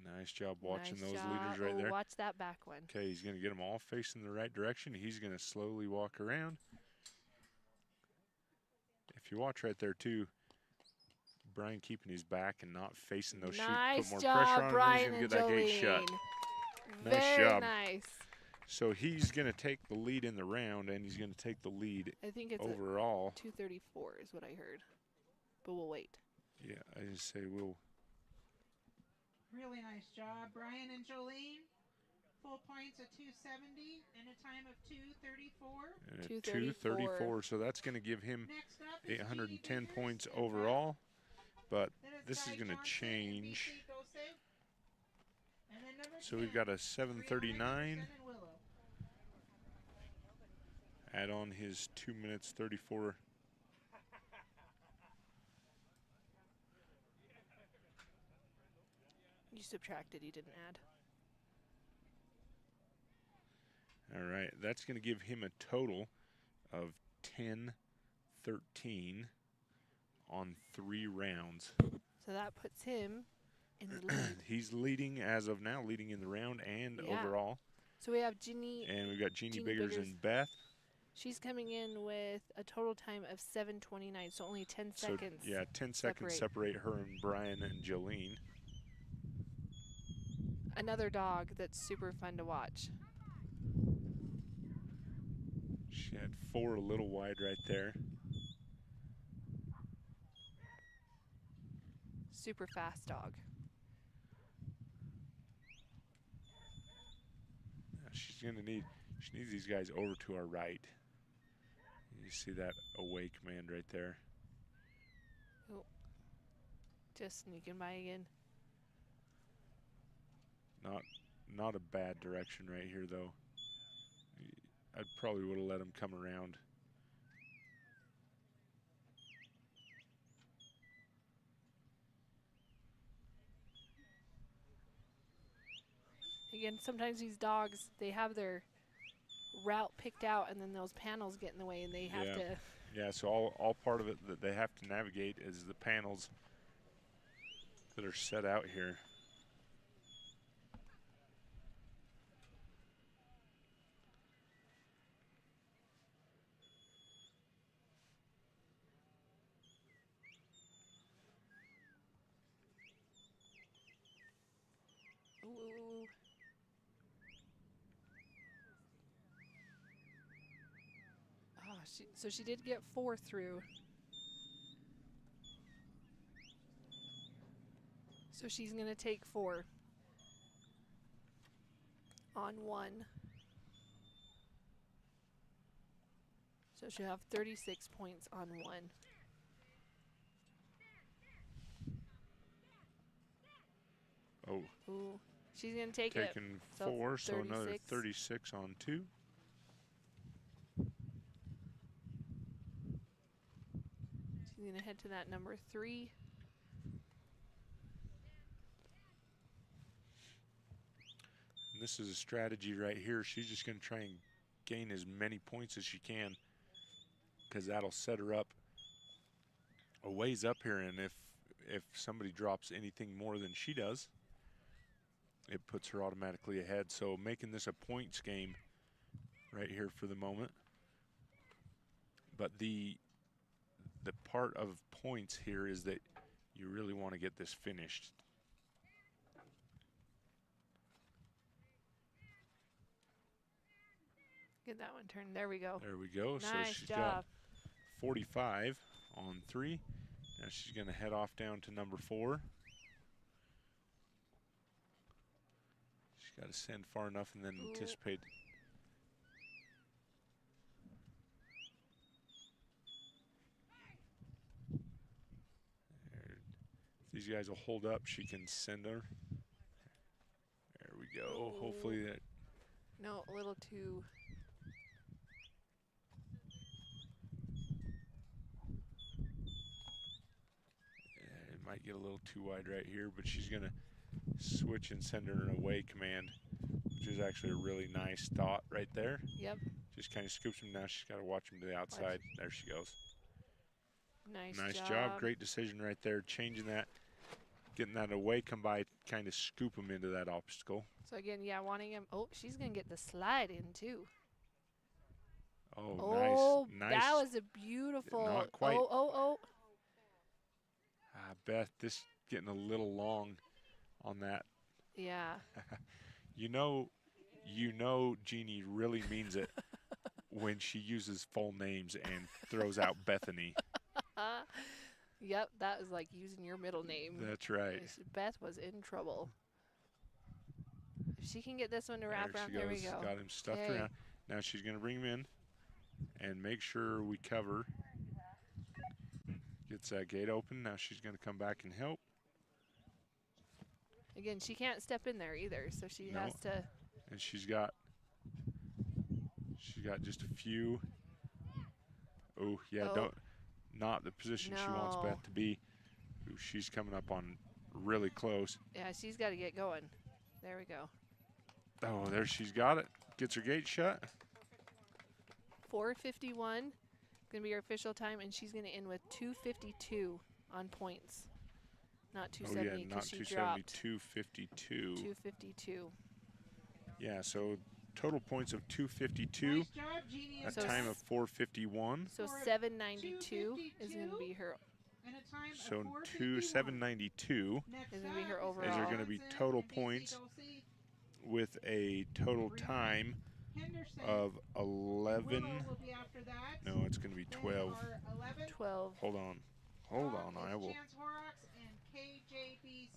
Nice job watching Nice those job. leaders right there. Watch that back one. Okay, he's going to get them all facing the right direction. He's going to slowly walk around. If you watch right there, too, Brian keeping his back and not facing those sheep. Put more pressure on Brian, him. He's going to get that gate shut. Nice Very job. nice. So he's going to take the lead in the round, and he's going to take the lead I think it's overall. 234 is what I heard. But we'll wait. Yeah, I just say we'll. Really nice job, Brian and Jolene. Full points of 270 and a time of 234. 234. So that's going to give him 810 points overall. But this is going to change. So we've got a 739. Add on his 2 minutes 34. You subtracted, you didn't add. All right, that's going to give him a total of 10-13 on 3 rounds. So that puts him in the lead. He's leading as of now, leading in the round and overall. So we have Ginny. And we've got Jeannie Biggers and Beth. She's coming in with a total time of 7:29, so only 10 seconds. Yeah, 10 seconds separate her and Brian and Jolene. Another dog that's super fun to watch. She had 4 a little wide right there. Super fast dog. She needs these guys over to our right. You see that away command right there. Oh, just sneaking by again. Not a bad direction right here though. I probably would have let him come around Again, sometimes these dogs, they have their route picked out, and then those panels get in the way, and they have to. Yeah, so all part of it that they have to navigate is the panels that are set out here. Ooh. Oh, so she did get 4 through. So she's going to take 4 on 1. So she'll have 36 points on 1. Oh. Ooh. She's going to take it. Taking 4, so another 36 on 2. She's going to head to that number 3. And this is a strategy right here. She's just going to try and gain as many points as she can, because that'll set her up a ways up here. And if somebody drops anything more than she does, it puts her automatically ahead. So making this a points game right here for the moment. But the part of points here is that you really want to get this finished. Get that one turned. There we go. There we go. Nice so she's job. got 45 on 3. Now she's going to head off down to number 4. She's got to send far enough and then anticipate. There. If these guys will hold up, she can send her. There we go. Ooh. Hopefully that. No, a little too. It might get a little too wide right here, but she's going to switch and send her an away command, which is actually a really nice dot right there. Yep. Just kind of scoops him. Now she's got to watch him to the outside. There she goes. Nice job. Great decision right there. Changing that, getting that away come by, kind of scoop him into that obstacle. So again, yeah, wanting him. Oh, she's going to get the slide in too. Oh, nice. That was a beautiful. Not quite. Oh. Beth, this getting a little long on that. Yeah. You know Jeannie really means it when she uses full names and throws out Bethany. Yep, that was like using your middle name. That's right. Beth was in trouble. If she can get this one to wrap around, there we go. Got him stuffed around. Now she's going to bring him in and make sure we cover. Gets that gate open. Now she's going to come back and help. Again, she can't step in there either, so she has to. And she's got just a few. Oh, yeah, not the position she wants Beth to be. Ooh, she's coming up on really close. Yeah, she's got to get going. There we go. Oh, there she's got it. Gets her gate shut. 4:51 going to be her official time, and she's going to end with 2:52 on points. Not 270 because she dropped. 252. 2:52. Yeah, so total points of 252. Nice job, Jeannie. A time of 4:51. So 792 is going to be her. And a time So of 792 is going to be her overall. is going to be total points with a total time of 11. No, it's going to be 12. 12. Hold on.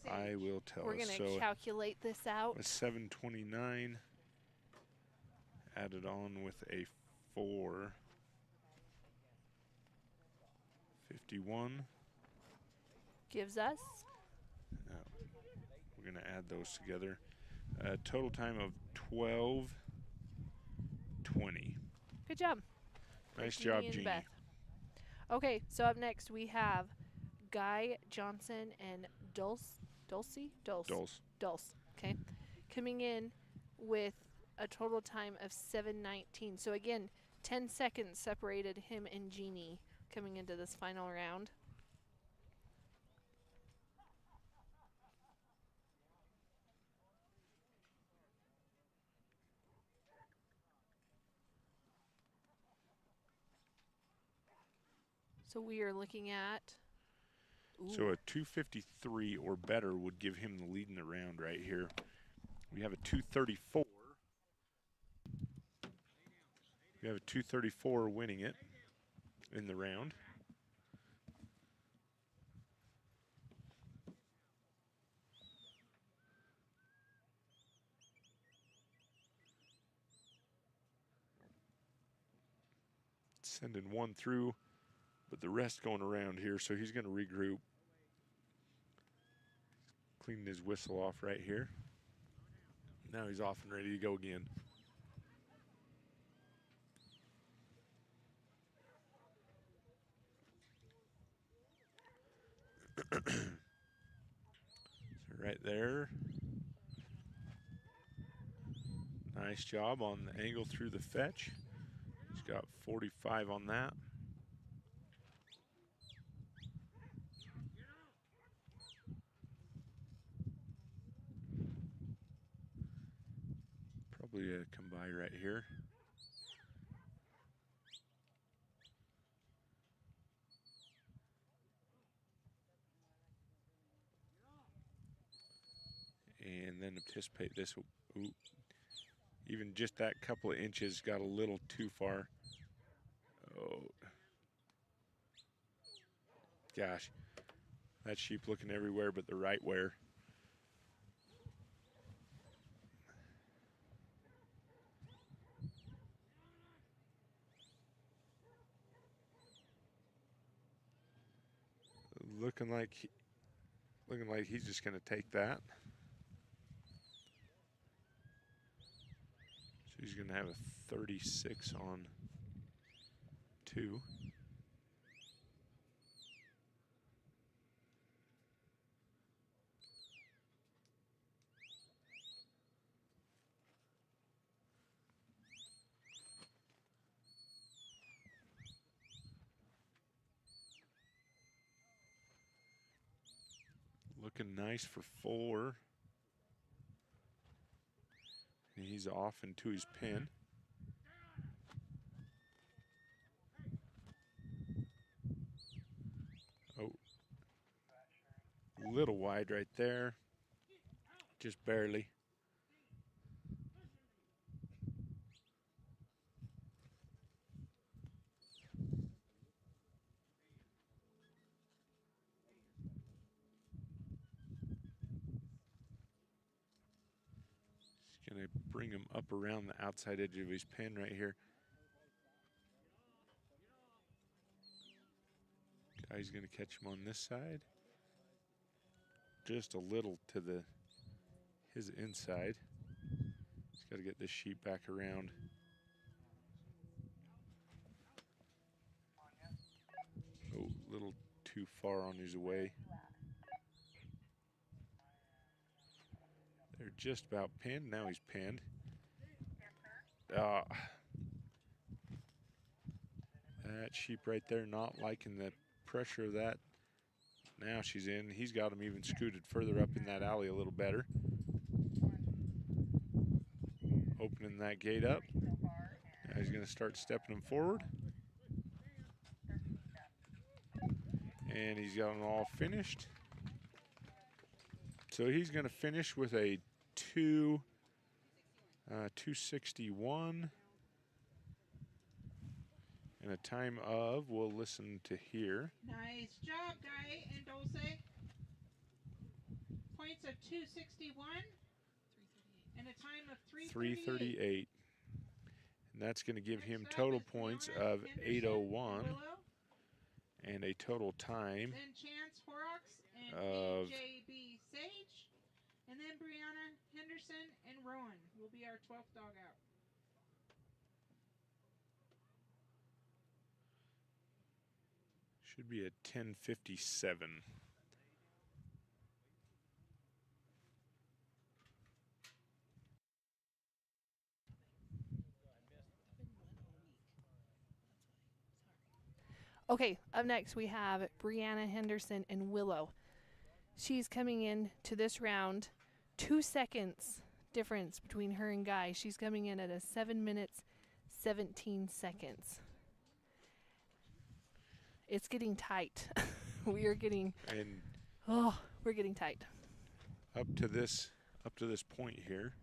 I will tell. We're going to calculate this out. 729 added on with a 4. 51. Gives us? We're going to add those together. Total time of 12:20. Good job. Nice job, Jeannie. Beth. Okay, so up next we have Guy Johnson and Dulce. Okay, coming in with a total time of 7:19. So again, 10 seconds separated him and Jeannie coming into this final round. So we are looking at... So a 253 or better would give him the lead in the round right here. We have a 234. We have a 234 winning it in the round. Sending one through, but the rest going around here, so he's going to regroup. Cleaning his whistle off right here. Now he's off and ready to go again. So right there. Nice job on the angle through the fetch. He's got 45 on that. Probably a come by right here. And then anticipate this. Ooh, even just that couple of inches got a little too far. Oh, gosh. That sheep looking everywhere but the right where. Looking like he's just going to take that. So he's going to have a 36 on 2. Looking nice for 4. And he's off into his pin. Oh, a little wide right there. Just barely. Going to bring him up around the outside edge of his pin right here. Guy's going to catch him on this side. Just a little to his inside. He's got to get this sheep back around. Oh, a little too far on his way. They're just about pinned. Now he's pinned. That sheep right there not liking the pressure of that. Now she's in. He's got him even scooted further up in that alley a little better. Opening that gate up. Now he's going to start stepping him forward. And he's got them all finished. So he's going to finish with a 261 and a time of, we'll listen to here. Nice job, Guy and Dulce. Points of 261 and a time of 338. And that's going to give him total points of 801 and a total time then Chance Horrocks and of BJB Sage. And then Brianna Henderson and Rowan will be our 12th dog out. should be a 10:57. Okay, up next we have Brianna Henderson and Willow. She's coming in to this round, 2 seconds difference between her and Guy. She's coming in at a 7 minutes, 17 seconds. It's getting tight. We're getting tight. Up to this point here,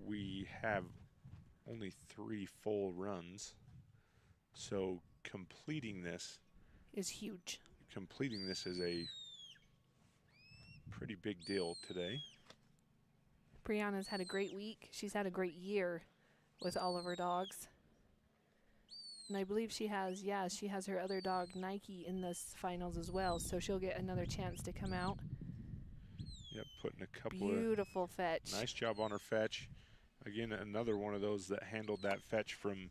we have only 3 full runs. So completing this is huge. Completing this is a pretty big deal today. Brianna's had a great week. She's had a great year with all of her dogs. And I believe she has her other dog, Nike, in this finals as well. So she'll get another chance to come out. Yep, putting a couple beautiful fetch. Nice job on her fetch. Again, another one of those that handled that fetch from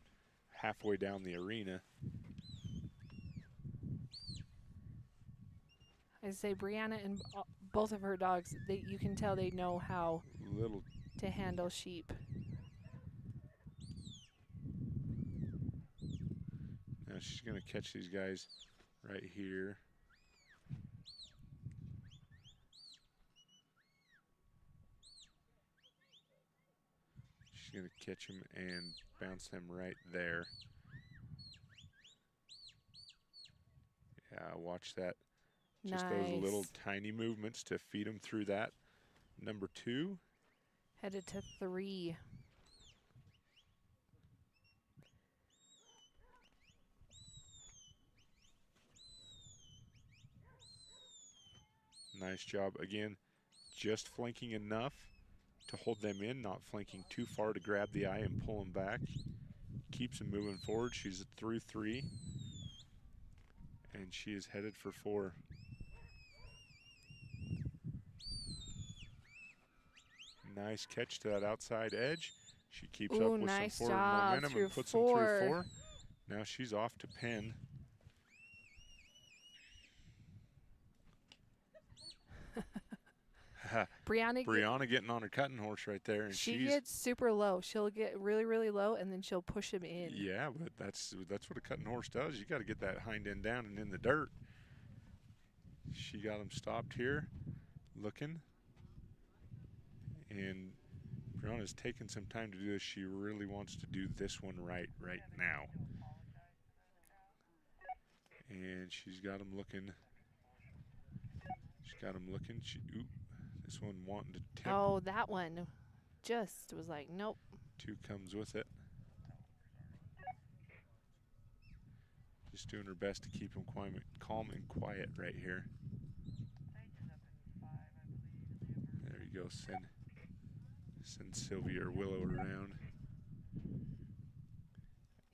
halfway down the arena. I say Brianna and both of her dogs, you can tell they know how to handle sheep. Now she's going to catch these guys right here. She's going to catch them and bounce them right there. Yeah, watch that. Just nice. Those little tiny movements to feed them through that. Number 2. Headed to 3. Nice job. Again, just flanking enough to hold them in, not flanking too far to grab the eye and pull them back. Keeps them moving forward. She's through 3. And she is headed for 4. Nice catch to that outside edge. She keeps up with nice some forward job. momentum and puts them through 4. Now she's off to pen. Brianna getting on her cutting horse right there. And she gets super low. She'll get really, really low, and then she'll push him in. Yeah, but that's what a cutting horse does. You got to get that hind end down and in the dirt. She got him stopped here, looking. And Brianna's taking some time to do this. She really wants to do this one right now. And she's got him looking. She's got him looking. This one wanting to tip. Oh, that one just was like, nope. 2 comes with it. Just doing her best to keep him calm and quiet right here. There you go. Send Sylvia or Willow around.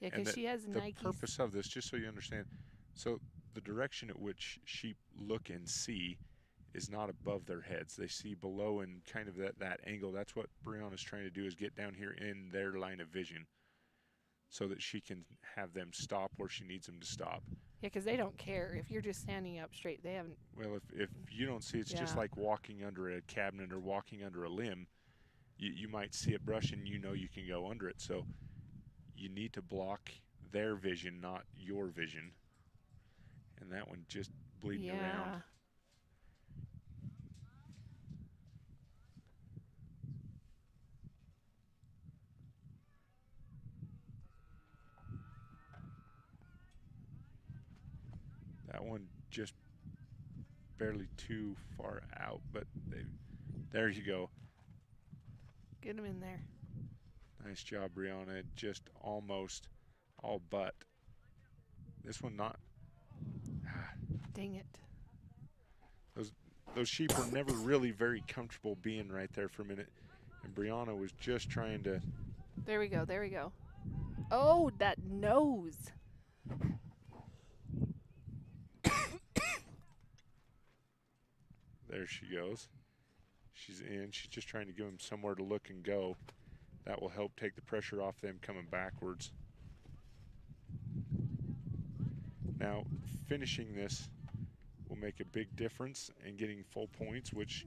Yeah, because she has Nikes. The purpose of this, just so you understand, so the direction at which sheep look and see is not above their heads. They see below and kind of that angle. That's what Brianna's trying to do, is get down here in their line of vision so that she can have them stop where she needs them to stop. Yeah, because they don't care. If you're just standing up straight, they haven't. Well, if you don't see, it's just like walking under a cabinet or walking under a limb. You might see it brush and you know you can go under it. So you need to block their vision, not your vision. And that one just bleeding around. That one just barely too far out, but there you go. Get him in there. Nice job, Brianna. Just almost all but. This one not. Dang it. Those sheep were never really very comfortable being right there for a minute. And Brianna was just trying to. There we go. There we go. Oh, that nose. There she goes. She's in. She's just trying to give him somewhere to look and go. That will help take the pressure off them coming backwards. Now, finishing this will make a big difference in getting full points, which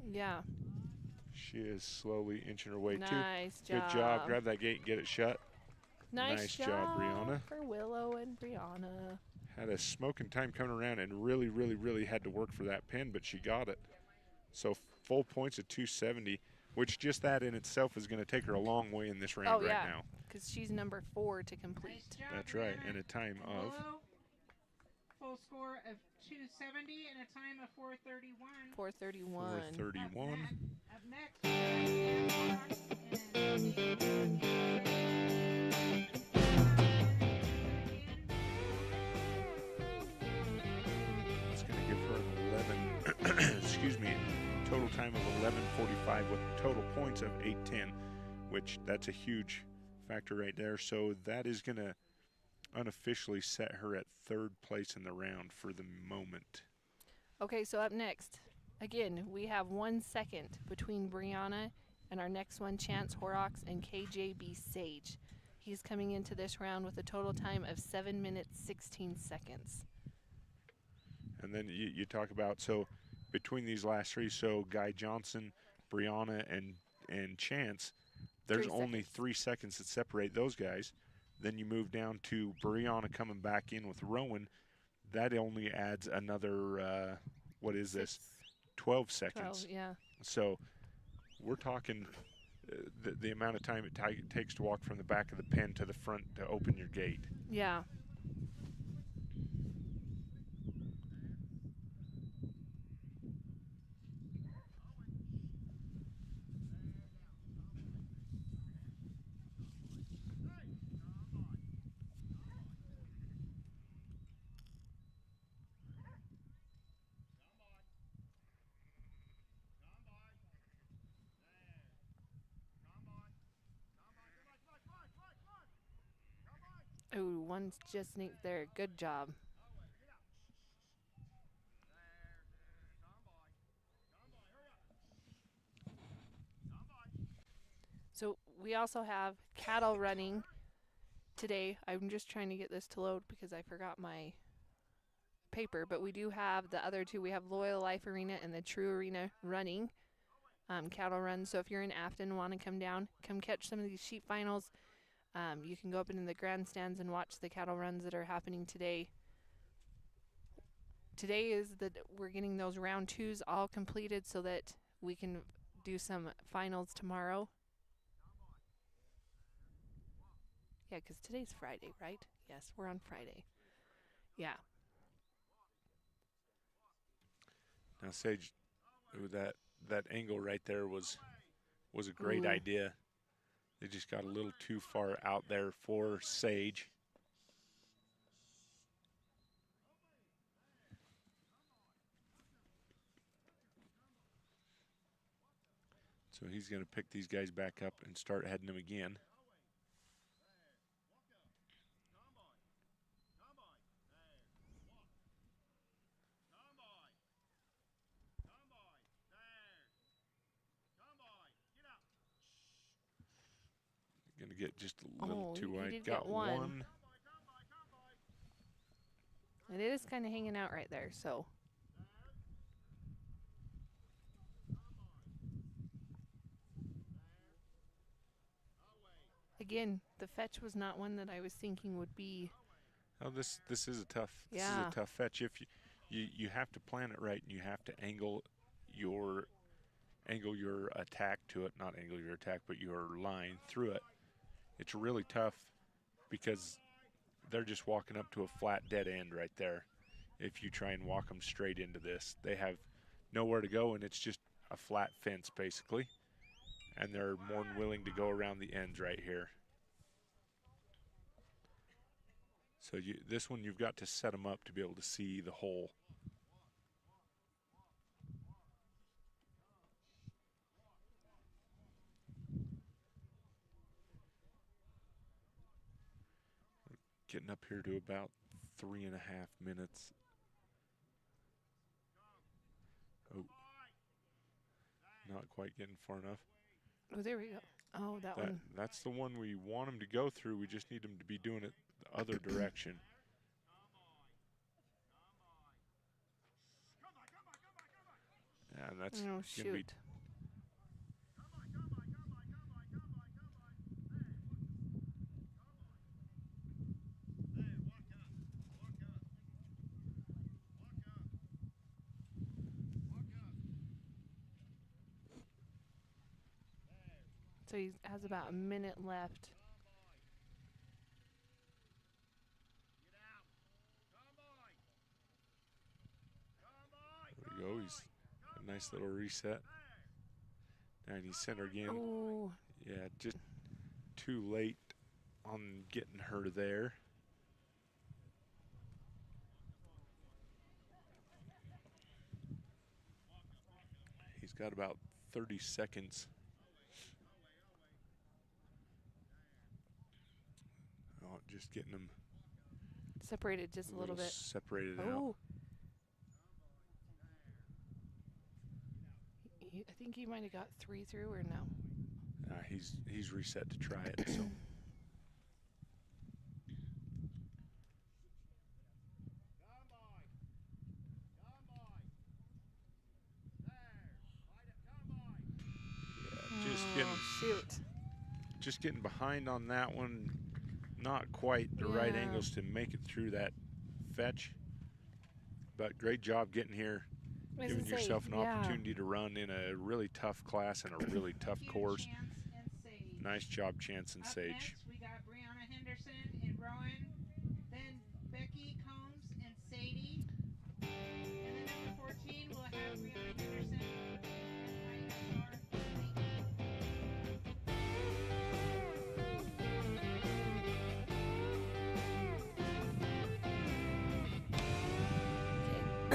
she is slowly inching her way to. Nice job. Good job. Grab that gate and get it shut. Nice job, Brianna. For Willow and Brianna. had a smoking time coming around and really, really, really had to work for that pin, but she got it. So full points at 270, which just that in itself is going to take her a long way in this round right now. Because she's number 4 to complete. Nice job, That's right, Brianna. and a time of? Full score of 270 and a time of 4:31. 4:31. 4:31. Up next, we have It's going to give her an 11, excuse me, total time of 11:45 with total points of 810, which that's a huge factor right there. So that is going to unofficially set her at 3rd place in the round for the moment. Okay, so up next, again, we have 1 second between Brianna and our next one, Chance Horrocks and KJB Sage. He's coming into this round with a total time of 7 minutes, 16 seconds. And then you talk about, so between these last 3, so Guy Johnson, Brianna, and Chance, there's only 3 seconds that separate those guys. Then you move down to Brianna coming back in with Rowan. That only adds another, what is this, 12 seconds. 12, yeah. So we're talking the amount of time it takes to walk from the back of the pen to the front to open your gate. Yeah. Ooh, one's just sneaked there. Good job. So we also have cattle running today. I'm just trying to get this to load because I forgot my paper, but we do have the other 2. We have Loyal Life Arena and the True Arena running cattle runs. So if you're in Afton and want to come down, come catch some of these sheep finals. You can go up into the grandstands and watch the cattle runs that are happening today. Today is we're getting those round 2s all completed so that we can do some finals tomorrow. Yeah, because today's Friday, right? Yes, we're on Friday. Yeah. Now, Sage, that angle right there was a great idea. They just got a little too far out there for Sage. So he's going to pick these guys back up and start heading them again. Going to get just a little too wide. Got one. And it is kind of hanging out right there, so. Again, the fetch was not one that I was thinking would be. Oh, this is a tough. This is a tough fetch. If you have to plan it right, and you have to angle your attack to it, not angle your attack, but your line through it. It's really tough because they're just walking up to a flat dead end right there. If you try and walk them straight into this, they have nowhere to go, and it's just a flat fence basically. And they're more than willing to go around the ends right here. So this one, you've got to set them up to be able to see the hole. Getting up here to about 3.5 minutes. Oh, not quite getting far enough. Oh, there we go. Oh, that one. That's the one we want them to go through. We just need them to be doing it the other direction. And that's going to be. So he has about a minute left. There we go. He's a nice little reset. And he's center again. Oh. Yeah, just too late on getting her there. He's got about 30 seconds. Oh, just getting them Separated just a little bit. Separated out. Oh. I think he might have got 3 through or no. He's reset to try it. So. Just getting behind on that one. Not quite the right angles to make it through that fetch. But great job getting here, giving yourself an opportunity to run in a really tough class and a really tough course. Nice job, Chance and Sage. Next, we got Brianna Henderson and Rowan, then Becky Combs and Sadie. And then number 14, we'll have Brianna Henderson and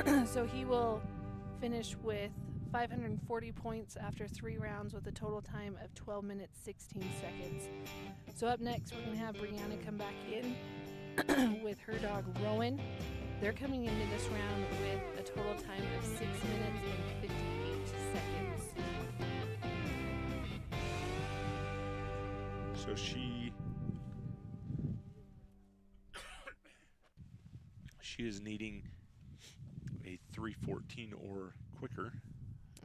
ISR. So he will finish with 540 points after 3 rounds with a total time of 12 minutes 16 seconds. So up next we're going to have Brianna come back in with her dog Rowan. They're coming into this round with a total time of 6 minutes and 58 seconds. So she is needing a 3:14 or quicker.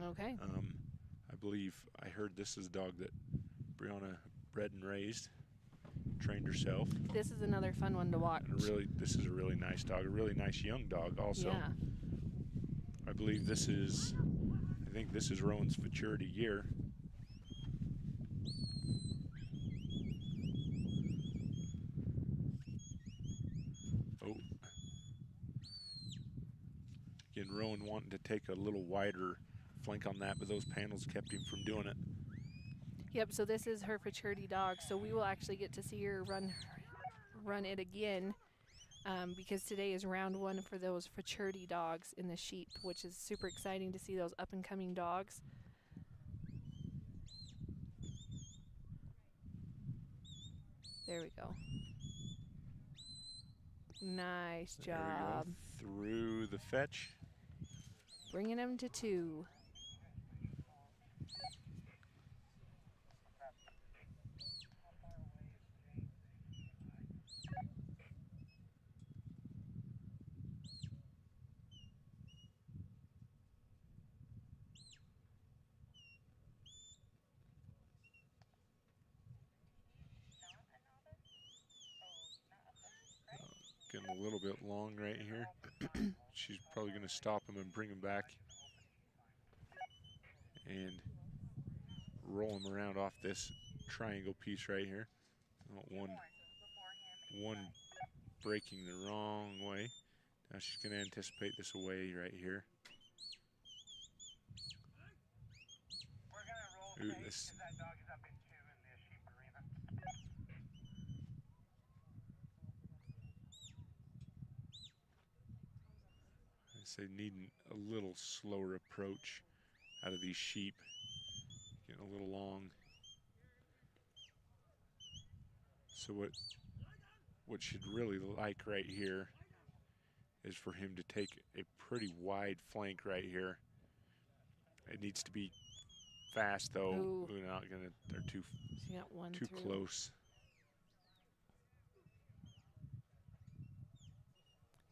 Okay. I believe I heard this is a dog that Brianna bred and raised, trained herself. This is another fun one to watch. And this is a really nice dog, a really nice young dog also. Yeah. I believe I think this is Rowan's maturity year. Oh. Again, Rowan wanting to take a little wider flank on that, but those panels kept him from doing it. Yep, so this is her maturity dog, so we will actually get to see her run it again because today is round 1 for those maturity dogs in the sheep, which is super exciting to see those up-and-coming dogs. There we go. Nice job. Through the fetch. Bringing them to 2. Getting a little bit long right here. She's probably going to stop him and bring him back and roll him around off this triangle piece right here. One breaking the wrong way. Now she's going to anticipate this away right here. Ooh, this. I say needing a little slower approach out of these sheep. Getting a little long. So what she'd really like right here is for him to take a pretty wide flank right here. It needs to be fast though. Ooh. We're not gonna. They're too too close.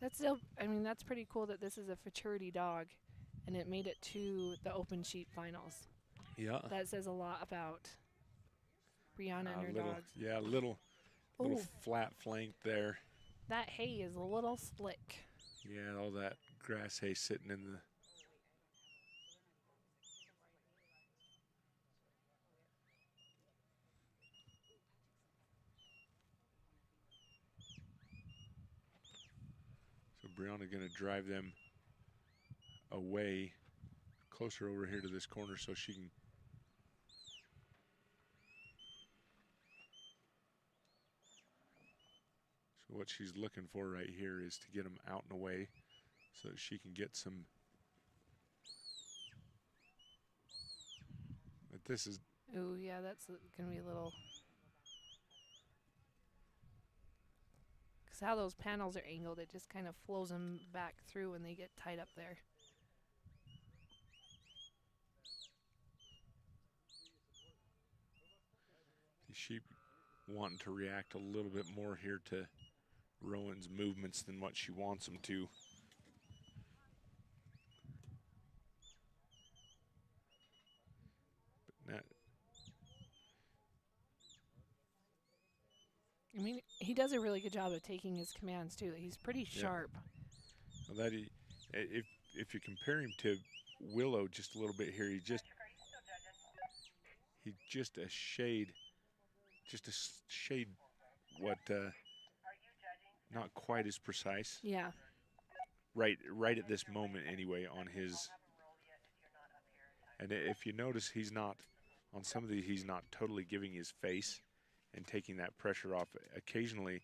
That's still. I mean, that's pretty cool that this is a maturity dog, and it made it to the open sheep finals. Yeah. That says a lot about Brianna and her dogs. Yeah, little flat flank there. That hay is a little slick. Yeah, all that grass hay sitting in the. Brianna going to drive them away closer over here to this corner so she can. So what she's looking for right here is to get them out and away so that she can get some. But this is. Ooh, yeah, that's going to be a little. Because how those panels are angled, it just kind of flows them back through when they get tied up there. The sheep wanting to react a little bit more here to Rowan's movements than what she wants them to. But not, I mean, he does a really good job of taking his commands, too. He's pretty sharp. well, if you compare him to Willow just a little bit here, he's just a shade what not quite as precise. Yeah. Right at this moment anyway on his. And if you notice, he's not on some of these, he's not totally giving his face and taking that pressure off. Occasionally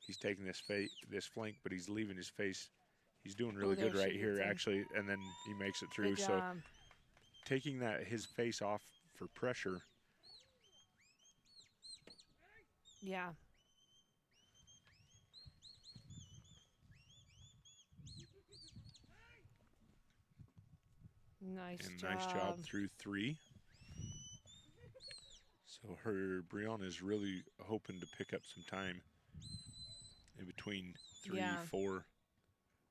he's taking this flank, but he's leaving his face. He's doing really good right here actually, and then he makes it through. So taking his face off for pressure. Yeah. Nice job through 3. So Brianna is really hoping to pick up some time in between 3, 4.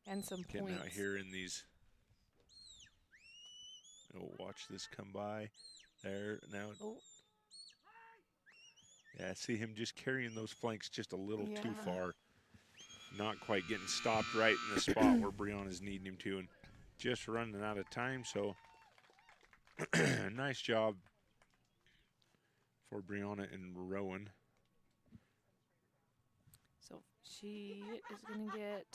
And some getting points. Out here in these. Oh, watch this come by. There, now. Oh. Yeah, see him just carrying those flanks just a little too far. Not quite getting stopped right in the spot where Brianna's needing him to, and just running out of time. So nice job for Brianna and Rowan. So she is going to get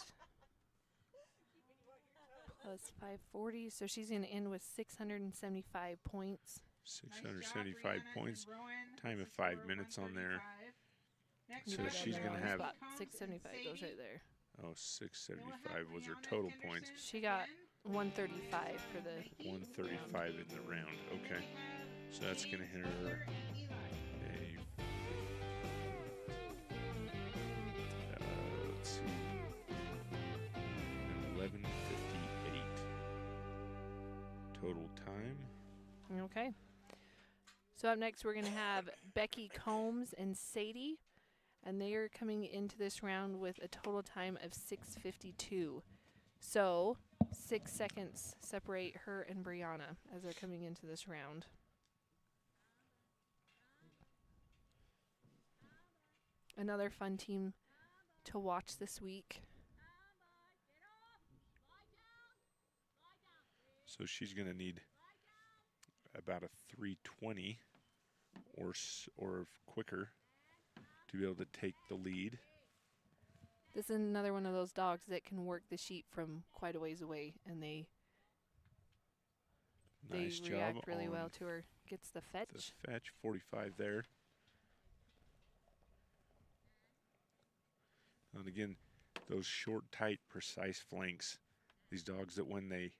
plus 540. So she's going to end with 675 points. 675 points. Time of 5 minutes on there. So she's going to have 675 goes right there. Oh, 675 was her total points. She got 135 for the 135 in the round. Okay. So that's going to hit her let's see. 11:58 total time. Okay. So up next we're going to have Becky Combs and Sadie, and they are coming into this round with a total time of 6:52. So 6 seconds separate her and Brianna as they're coming into this round. Another fun team to watch this week. So she's going to need about a 320 or quicker to be able to take the lead. This is another one of those dogs that can work the sheep from quite a ways away, and they react really well to her. Gets the fetch. The fetch, 45 there. And again, those short, tight, precise flanks. These dogs that when they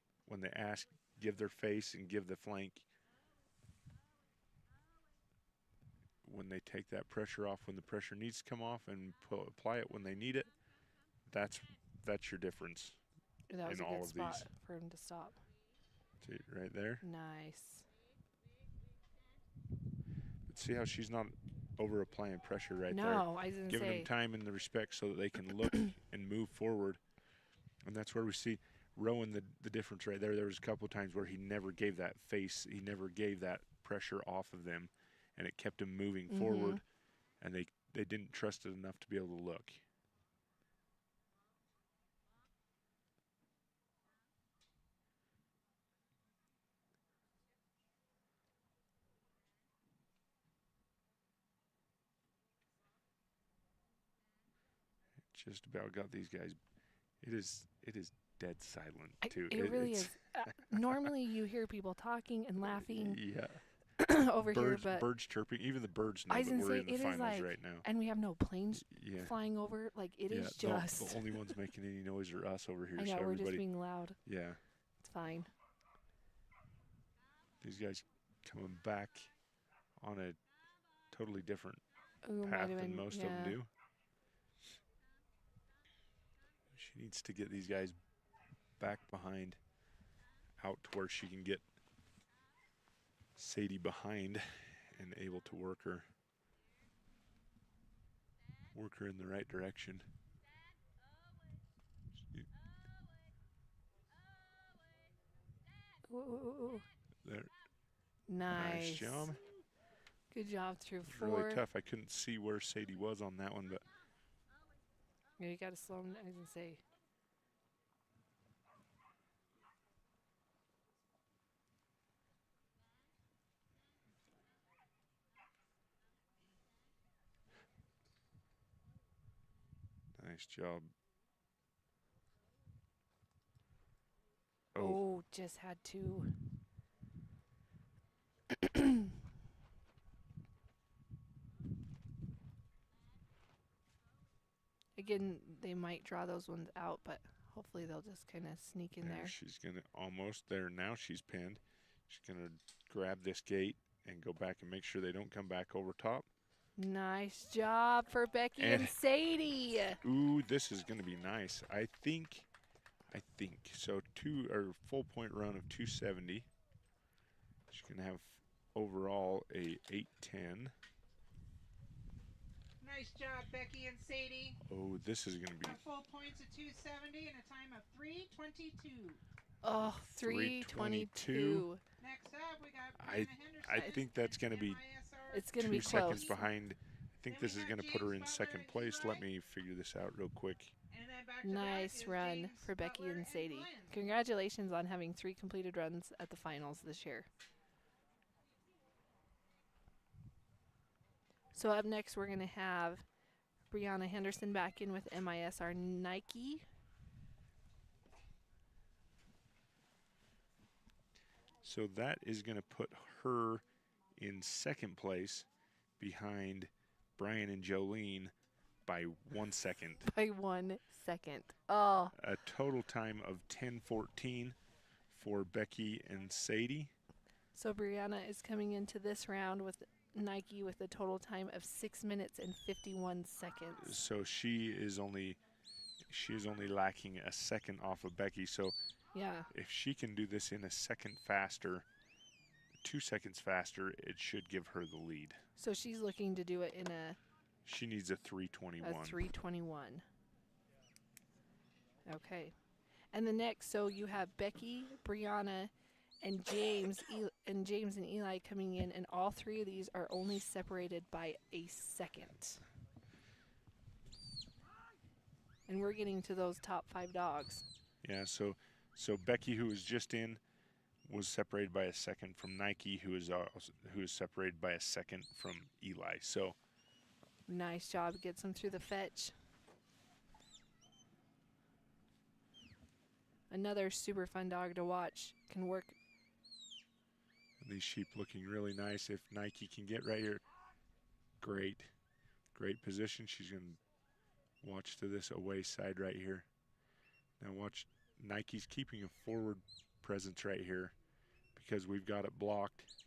ask, give their face and give the flank. When they take that pressure off, when the pressure needs to come off, and apply it when they need it, that's your difference. That was in a all good of spot these. for him to stop. See right there. Nice. But see how she's not over applying pressure right there. No, I was going to say. Giving them time and the respect so that they can look and move forward. And that's where we see Rowan the difference right there. There was a couple of times where he never gave that face, he never gave that pressure off of them, and it kept them moving forward, and they didn't trust it enough to be able to look. Just about got these guys It is dead silent too. It really is. Normally you hear people talking and laughing. Yeah. Over here, but birds chirping. Even the birds know I was that gonna we're say in the it is finals like, right now. and we have no planes Yeah. flying over. Like it is Yeah, just. the only ones making any noise are us over here. I know, so we're everybody, just being loud. Yeah. It's fine. These guys coming back on a totally different Ooh, path might have than been, most of them do. She needs to get these guys back behind, out to where she can get Sadie behind and able to work her in the right direction. Ooh. There. Nice. Nice job. Good job through It was 4. really tough. I couldn't see where Sadie was on that one, but Yeah, you got to slow them. I was gonna say. nice job. Oh, just had to. Again, they might draw those ones out, but hopefully they'll just kind of sneak in there. She's going to almost there now. She's pinned. She's going to grab this gate and go back and make sure they don't come back over top. Nice job for Becky and Sadie. Ooh, this is going to be nice. I think. So full point run of 270. She's going to have overall a 810. Nice job, Becky and Sadie. Oh, this is going to be. Full points of 270 and a time of 3:22. Oh, 3:22. Next up, we got Brianna Henderson. I think that's going to be. It's going to be close. 2 seconds behind. I think this is going to put her in second place. Let me figure this out real quick. Nice run for Becky and Sadie. Congratulations on having 3 completed runs at the finals this year. So up next, we're going to have Brianna Henderson back in with MSSA Nike. So that is going to put her in second place behind Brian and Jolene by 1 second. By 1 second. Oh. A total time of 10:14 for Becky and Sadie. So Brianna is coming into this round with Nike with a total time of 6 minutes and 51 seconds. So she is only lacking a second off of Becky. So yeah, if she can do this in a second faster, 2 seconds faster, it should give her the lead. So she's looking to do it in a. She needs a 3:21. A 3:21. Okay, and the next, so you have Becky, Brianna, and James and Eli coming in, and all 3 of these are only separated by a second. And we're getting to those top 5 dogs. Yeah, so Becky, who was just in, was separated by a second from Nike, who is separated by a second from Eli. So nice job, gets them through the fetch. Another super fun dog to watch. Can work. These sheep looking really nice. If Nike can get right here, great position. She's going to watch to this away side right here. Now watch, Nike's keeping a forward presence right here because we've got it blocked.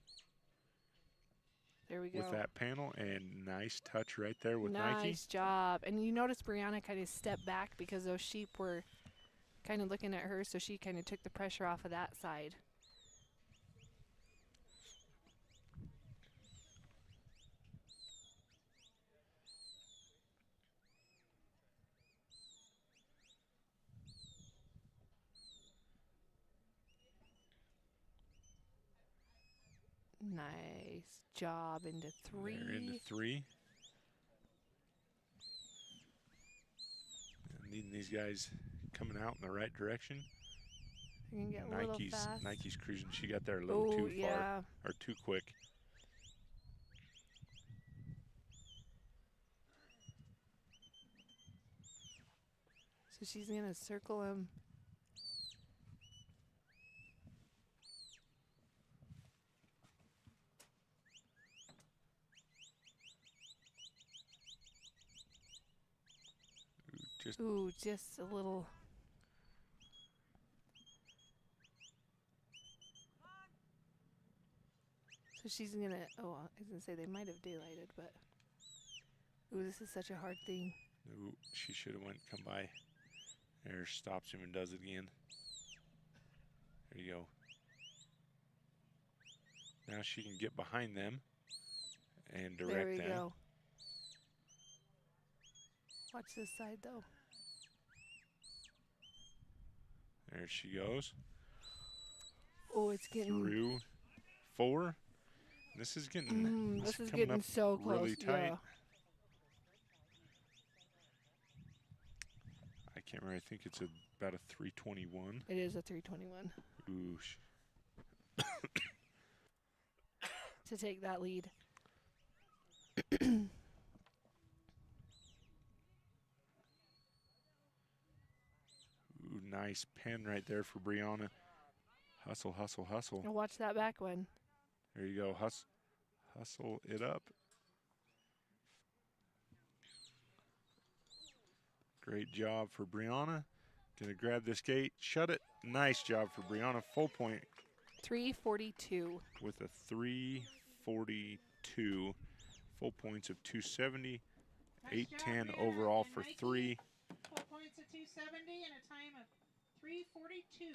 There we go. With that panel, and nice touch right there with Nike. Nice job. And you notice Brianna kind of stepped back because those sheep were kind of looking at her, so she kind of took the pressure off of that side. Nice job into 3. They're into 3. And needing these guys coming out in the right direction. They're gonna get a little fast. Nike's cruising. She got there a little too far or too quick. So she's going to circle him. Ooh, just a little. So she's going to, oh, I was going to say they might have daylighted, but. Ooh, this is such a hard thing. Ooh, she should have come by. There, stops him and does it again. There you go. Now she can get behind them and direct them. There we go. Watch this side, though. There she goes. Oh, it's getting through 4. This is getting this is getting so close. Really tight. Yeah. I can't remember. I think it's about a 321. It is a 321. Ooh. To take that lead. Ooh, nice pin right there for Brianna. Hustle, hustle, hustle. Now watch that back one. There you go. Hustle it up. Great job for Brianna. Gonna grab this gate, shut it. Nice job for Brianna. Full point. 342. With a 342. Full points of 270. 810 overall for 3. Full points of 270 and a time of 342.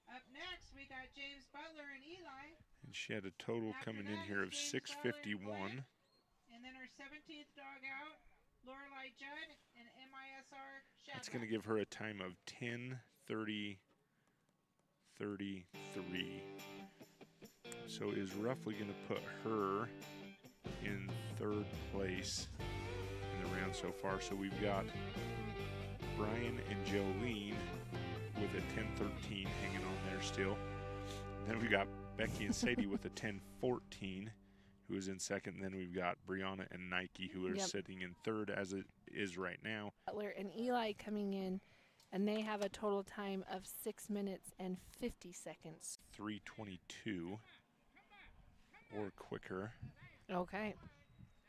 Up next, we got James Butler and Eli. And she had a total coming in here of 651. And then her 17th dog out, Lorelei Judd and MISR Shadrach. That's going to give her a time of 10:30:33. So is roughly going to put her in 3rd place in the round so far. So we've got Brian and Jolene with a 10:13 hanging on there still. Then we've got Becky and Sadie with a 10:14, who is in 2nd. And then we've got Brianna and Nike, who are sitting in 3rd as it is right now. Butler and Eli coming in, and they have a total time of 6 minutes and 50 seconds. 3:22 or quicker. Okay.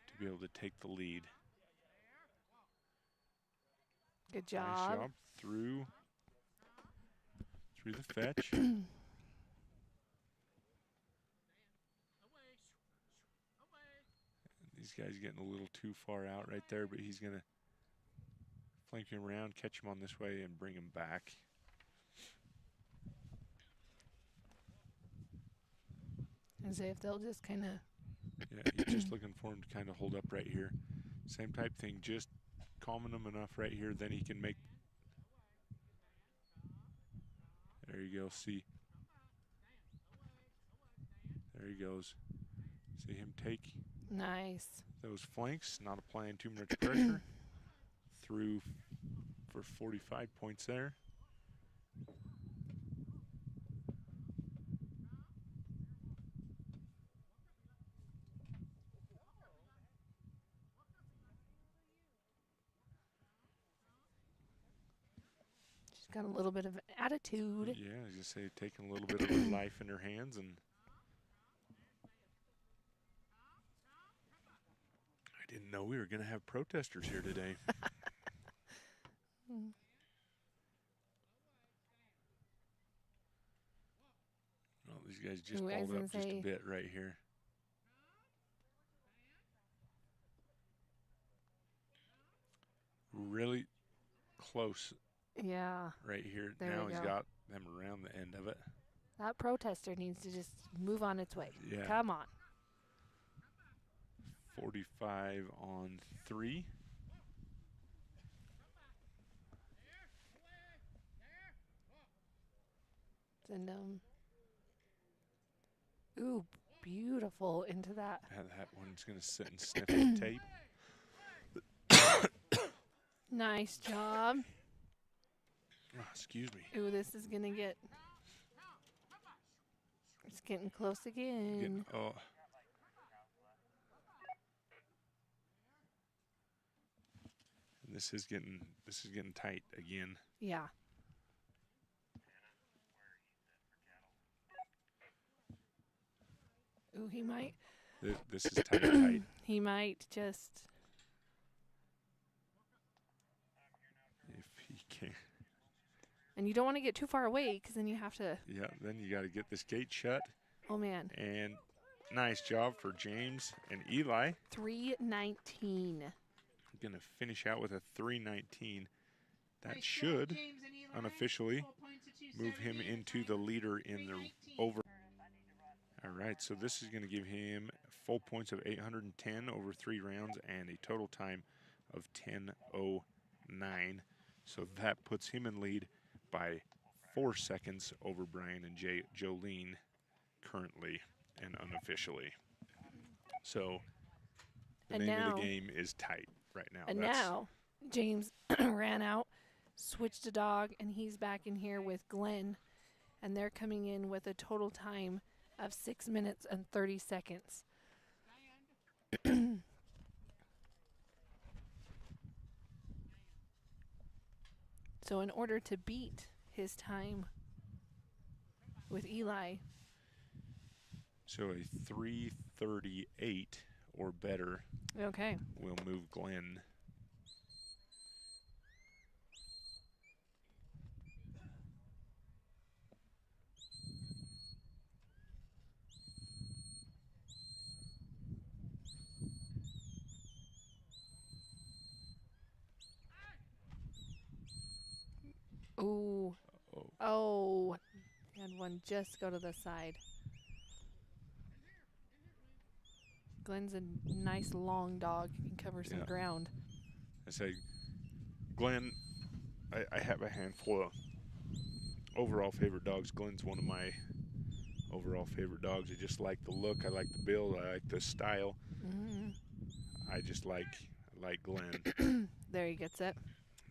To be able to take the lead. Good job. Nice job through the fetch. These guys getting a little too far out right there, but he's going to flank him around, catch him on this way, and bring him back. And say if they'll just kind of. Yeah, he's just looking for him to kind of hold up right here. Same type thing, just calming him enough right here, then he can make. There you go, see. There he goes. See him take. Nice. Those flanks, not applying too much pressure. Through for 45 points there. She's got a little bit of attitude. Yeah, I was going to say, taking a little bit of her life in her hands. And I didn't know we were going to have protesters here today. Well, these guys just pulled up just a bit right here. Really close. Yeah. Right here. There now we he's go. got them around the end of it. That protester needs to just move on its way. Yeah. Come on. 45 on 3. Send ooh, beautiful into that. That one's going to sit and sniff the tape. Nice job. Oh, excuse me. Ooh, this is going to get. It's getting close again. Oh. And This is getting tight again. Yeah. Ooh, he might. This is tight. He might just. If he can. And you don't want to get too far away because then you have to. Yeah, then you got to get this gate shut. Oh, man. And nice job for James and Eli. 3:19. Going to finish out with a 3:19. That should unofficially move him into the leader in the over. All right, so this is going to give him full points of 810 over 3 rounds and a total time of 10:09. So that puts him in lead by 4 seconds over Brian and Jolene currently and unofficially. So the name of the game is tight right now. And now James ran out, switched a dog, and he's back in here with Glenn. And they're coming in with a total time of 6 minutes and 30 seconds. So in order to beat his time with Eli. So a 3:38 or better. Okay. Will move Glenn. Ooh. Oh. Had one just go to the side. Glenn's a nice long dog. He can cover some ground. I say, Glenn, I have a handful of overall favorite dogs. Glenn's one of my overall favorite dogs. I just like the look. I like the build. I like the style. Mm-hmm. I just like Glenn. There he gets it.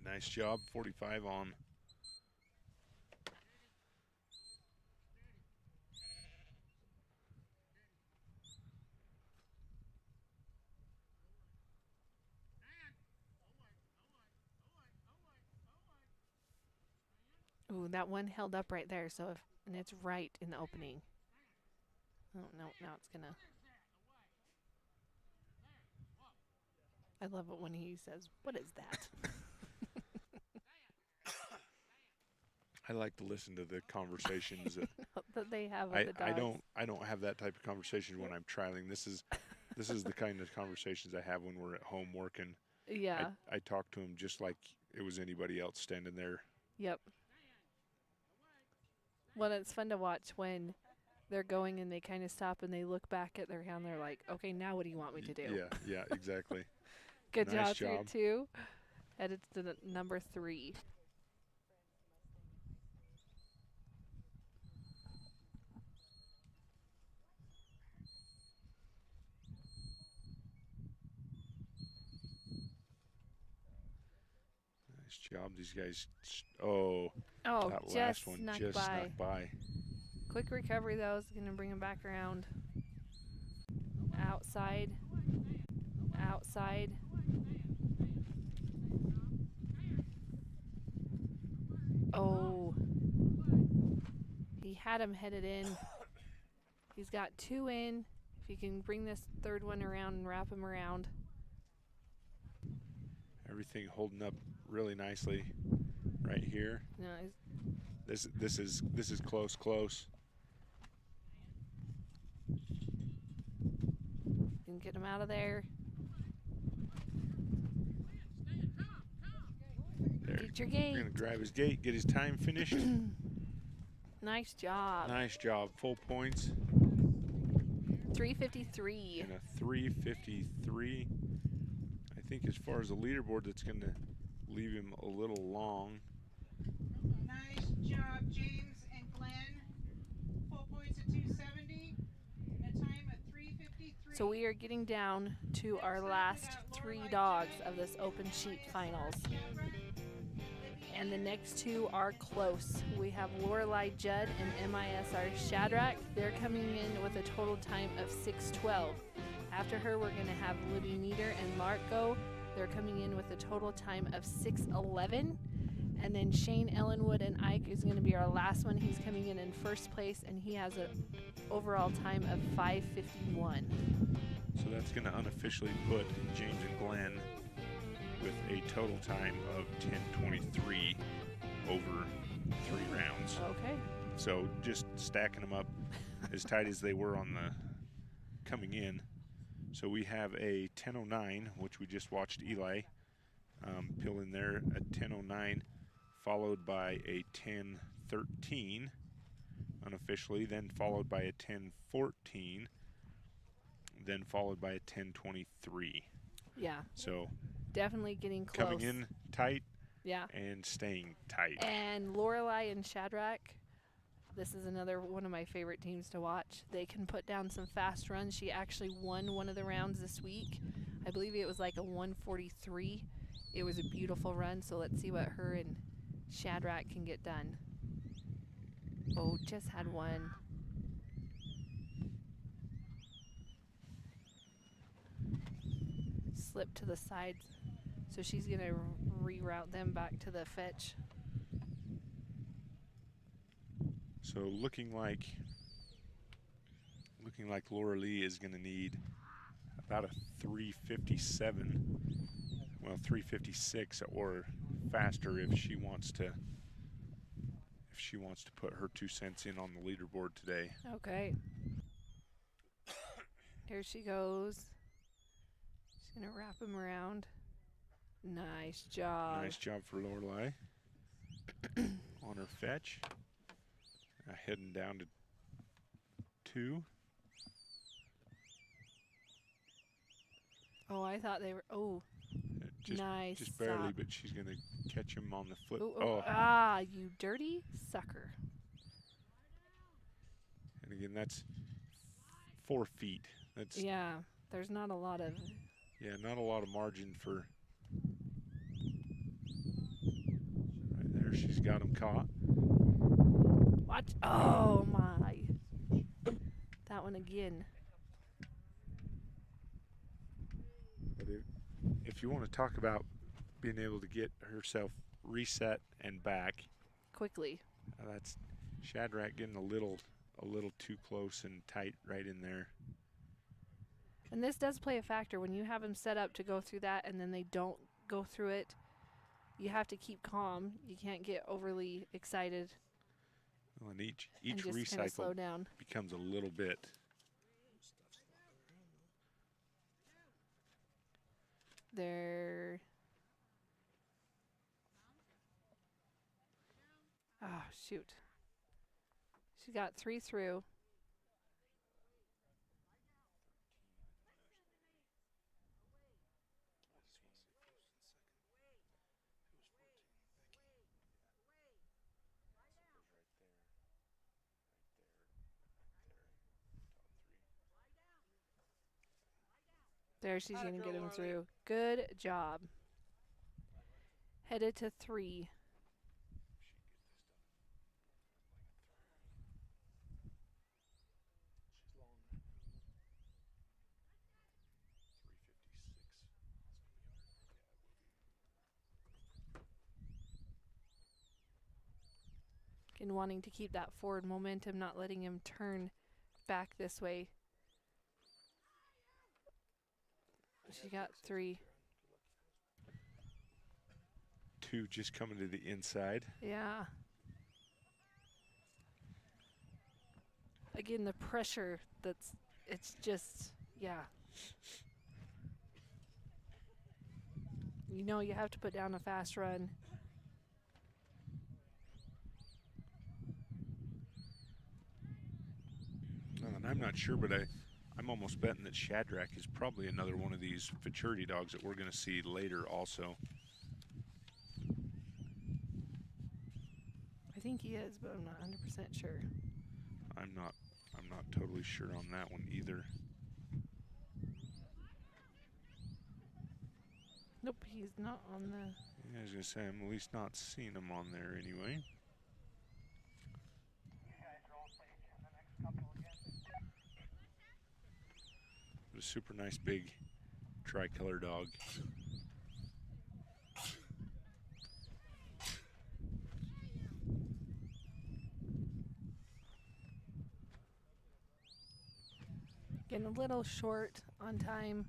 Nice job. 45 on. Ooh, that one held up right there, so and it's right in the opening. Oh, no, now it's gonna. I love it when he says, "What is that?" I like to listen to the conversations that they have with the dogs. I don't have that type of conversation when I'm trialing. This is the kind of conversations I have when we're at home working. Yeah. I talk to him just like it was anybody else standing there. Yep. Well, it's fun to watch when they're going and they kind of stop and they look back at their hand. They're like, okay, now what do you want me to do? Yeah, exactly. Good nice job, to you, too. Headed to the number 3. Nice job. These guys, that just last one snuck just by. snuck by. Quick recovery, though, is going to bring him back around. Outside. Outside. Oh. He had him headed in. He's got 2 in. If you can bring this third one around and wrap him around. Everything holding up really nicely right here. No, this is close. Can get him out of there. There. Get your gate. We're gonna drive his gate, get his time finished. Nice job. Nice job. Full points. 3:53. And a 3:53. I think as far as the leaderboard, that's going to leave him a little long. Nice job, James and Glenn. Full points at 270 and a time at 3:53. So we are getting down to our last 3 dogs of this open sheet finals. And the next 2 are close. We have Lorelei Judd and MISR Shadrach. They're coming in with a total time of 6:12. After her, we're going to have Libby Nieder and Larko. They're coming in with a total time of 6:11. And then Shane Ellenwood and Ike is going to be our last one. He's coming in first place, and he has an overall time of 5:51. So that's going to unofficially put James and Glenn with a total time of 10:23 over 3 rounds. Okay. So just stacking them up as tight as they were on the coming in. So we have a 10:09, which we just watched Eli pill in there at 10:09, followed by a 10:13 unofficially, then followed by a 10:14, then followed by a 10:23. Yeah. So definitely getting close. Coming in tight. Yeah. And staying tight. And Lorelei and Shadrach, this is another one of my favorite teams to watch. They can put down some fast runs. She actually won one of the rounds this week. I believe it was like a 143. It was a beautiful run, so let's see what her and Shadrach can get done. Oh, just had one. Slip to the sides. So she's going to reroute them back to the fetch. So looking like Laura Lee is going to need about a 357, well 356 or faster if she wants to put her 2 cents in on the leaderboard today. Okay. Here she goes. She's going to wrap him around. Nice job. Nice job for Lorelei on her fetch. Heading down to 2. Oh, I thought they were. Oh, nice. Just barely, but she's going to catch him on the foot. Ooh, oh. Ah, you dirty sucker. And again, that's 4 feet. That's yeah. There's not a lot of. Yeah, not a lot of margin for. Right there, she's got him caught. Watch. Oh, my. That one again. But if you want to talk about being able to get herself reset and back quickly, that's Shadrach getting a little too close and tight right in there. And this does play a factor when you have them set up to go through that and then they don't go through it. You have to keep calm. You can't get overly excited. Well, and each recycle slow down. Becomes a little bit. There. Oh, shoot. She got 3 through. There, she's going to get him through. Good job. Headed to 3. And wanting to keep that forward momentum, not letting him turn back this way. She got 3. 2 just coming to the inside. Yeah. Again, the pressure it's just, yeah. You know you have to put down a fast run. And I'm not sure, but I'm almost betting that Shadrach is probably another one of these futurity dogs that we're going to see later also. I think he is, but I'm not 100% sure. I'm not totally sure on that one either. Nope, he's not on the... Yeah, I was going to say, I'm at least not seeing him on there anyway. But a super nice big tricolor dog. Getting a little short on time.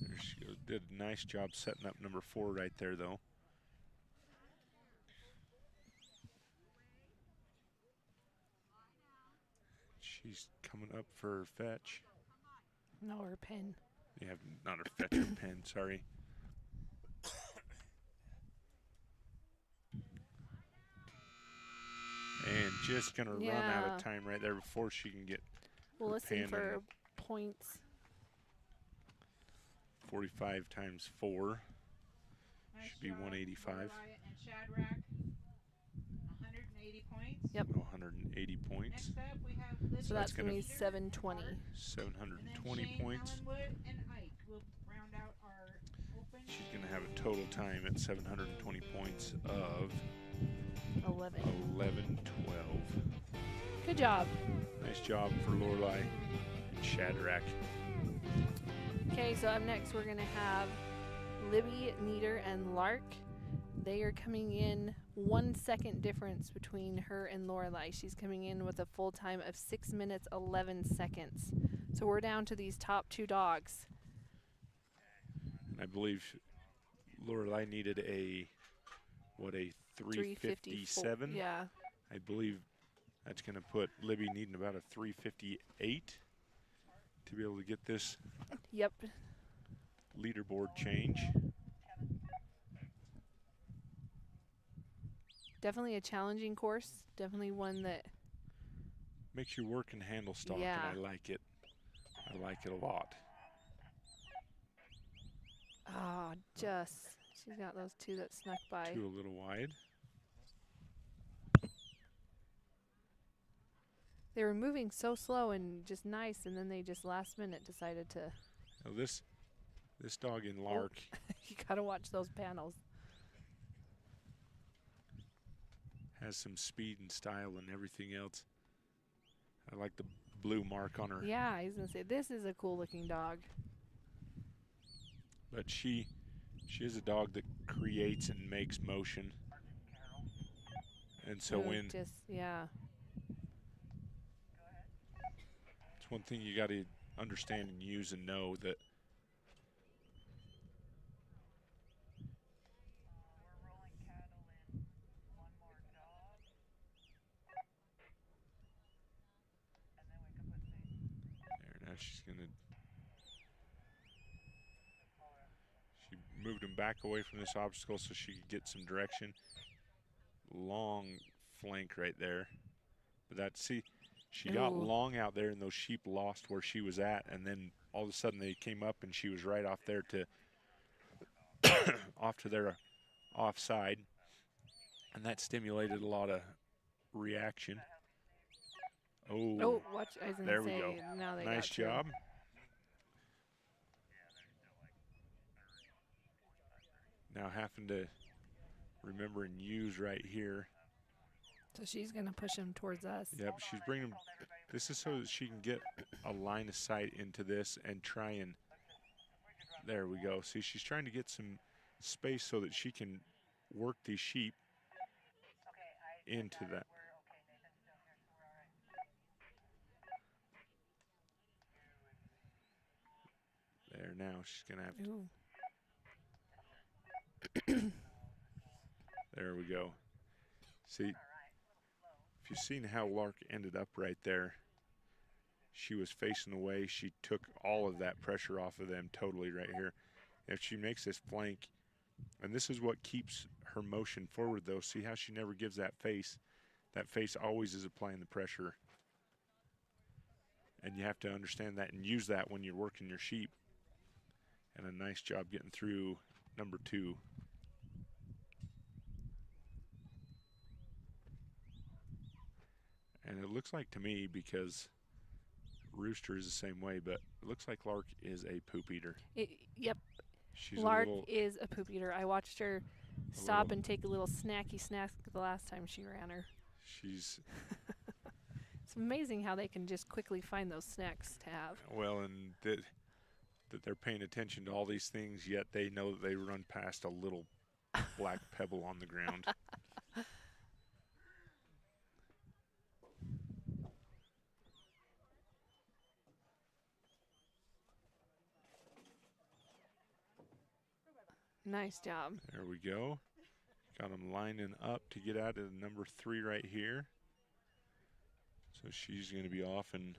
There she goes. Did a nice job setting up number 4 right there, though. She's coming up for her fetch. No, her pin. Yeah, not her fetch, her pin, sorry. And just going to run out of time right there before she can get We'll her listen pin. for points. 45 times 4 should be 185. And Shadrach, 180 points. Yep. 180 points. Next up, we have Libby. So that's going to be 720. 720 Shane points. Mellenwood and Ike will round out our open. She's going to have a total time at 720 points of 11. 11, 12. Good job. Nice job for Lorelei and Shadrach. Okay, so up next we're going to have Libby, Nieder, and Lark. They are coming in 1 second difference between her and Lorelei. She's coming in with a full time of 6 minutes, 11 seconds. So we're down to these top 2 dogs. I believe Lorelei needed a 357? Yeah. I believe that's going to put Libby needing about a 358 to be able to get this leaderboard change. Definitely a challenging course. Definitely one that makes you work and handle stock, Yeah. and I like it. I like it a lot. she's got those 2 that snuck by. 2 a little wide. They were moving so slow and just nice, and then they just last minute decided to. Now this dog in Lark. You gotta watch those panels. Has some speed and style and everything else. I like the blue mark on her. Yeah, I was gonna say this is a cool looking dog. But she is a dog that creates and makes motion. And so when it's one thing you got to understand and use and know that there, now she's gonna she moved him back away from this obstacle so she could get some direction. Long flank right there. But that, see, she got long out there and those sheep lost where she was at, and then all of a sudden they came up and she was right off there to off to their offside, and that stimulated a lot of reaction. Watch, I was gonna there say, we go. Now they nice got job. Now having to remember and use right here. So she's going to push him towards us. Yep, she's bringing him. This is so that she can get a line of sight into this and try and, there we go. See, she's trying to get some space so that she can work these sheep into that. There, now she's going to have to. There we go. See, if you've seen how Lark ended up right there, she was facing away. She took all of that pressure off of them totally right here. If she makes this flank, and this is what keeps her motion forward though. See how she never gives that face? That face always is applying the pressure. And you have to understand that and use that when you're working your sheep. And a nice job getting through number 2. And it looks like to me, because Rooster is the same way, but it looks like Lark is a poop eater. Yep. She's Lark is a poop eater. I watched her stop and take a little snacky snack the last time she ran her. She's It's amazing how they can just quickly find those snacks to have. Well, and that they're paying attention to all these things, yet they know that they run past a little black pebble on the ground. Nice job. There we go. Got them lining up to get out of number 3 right here. So she's going to be off and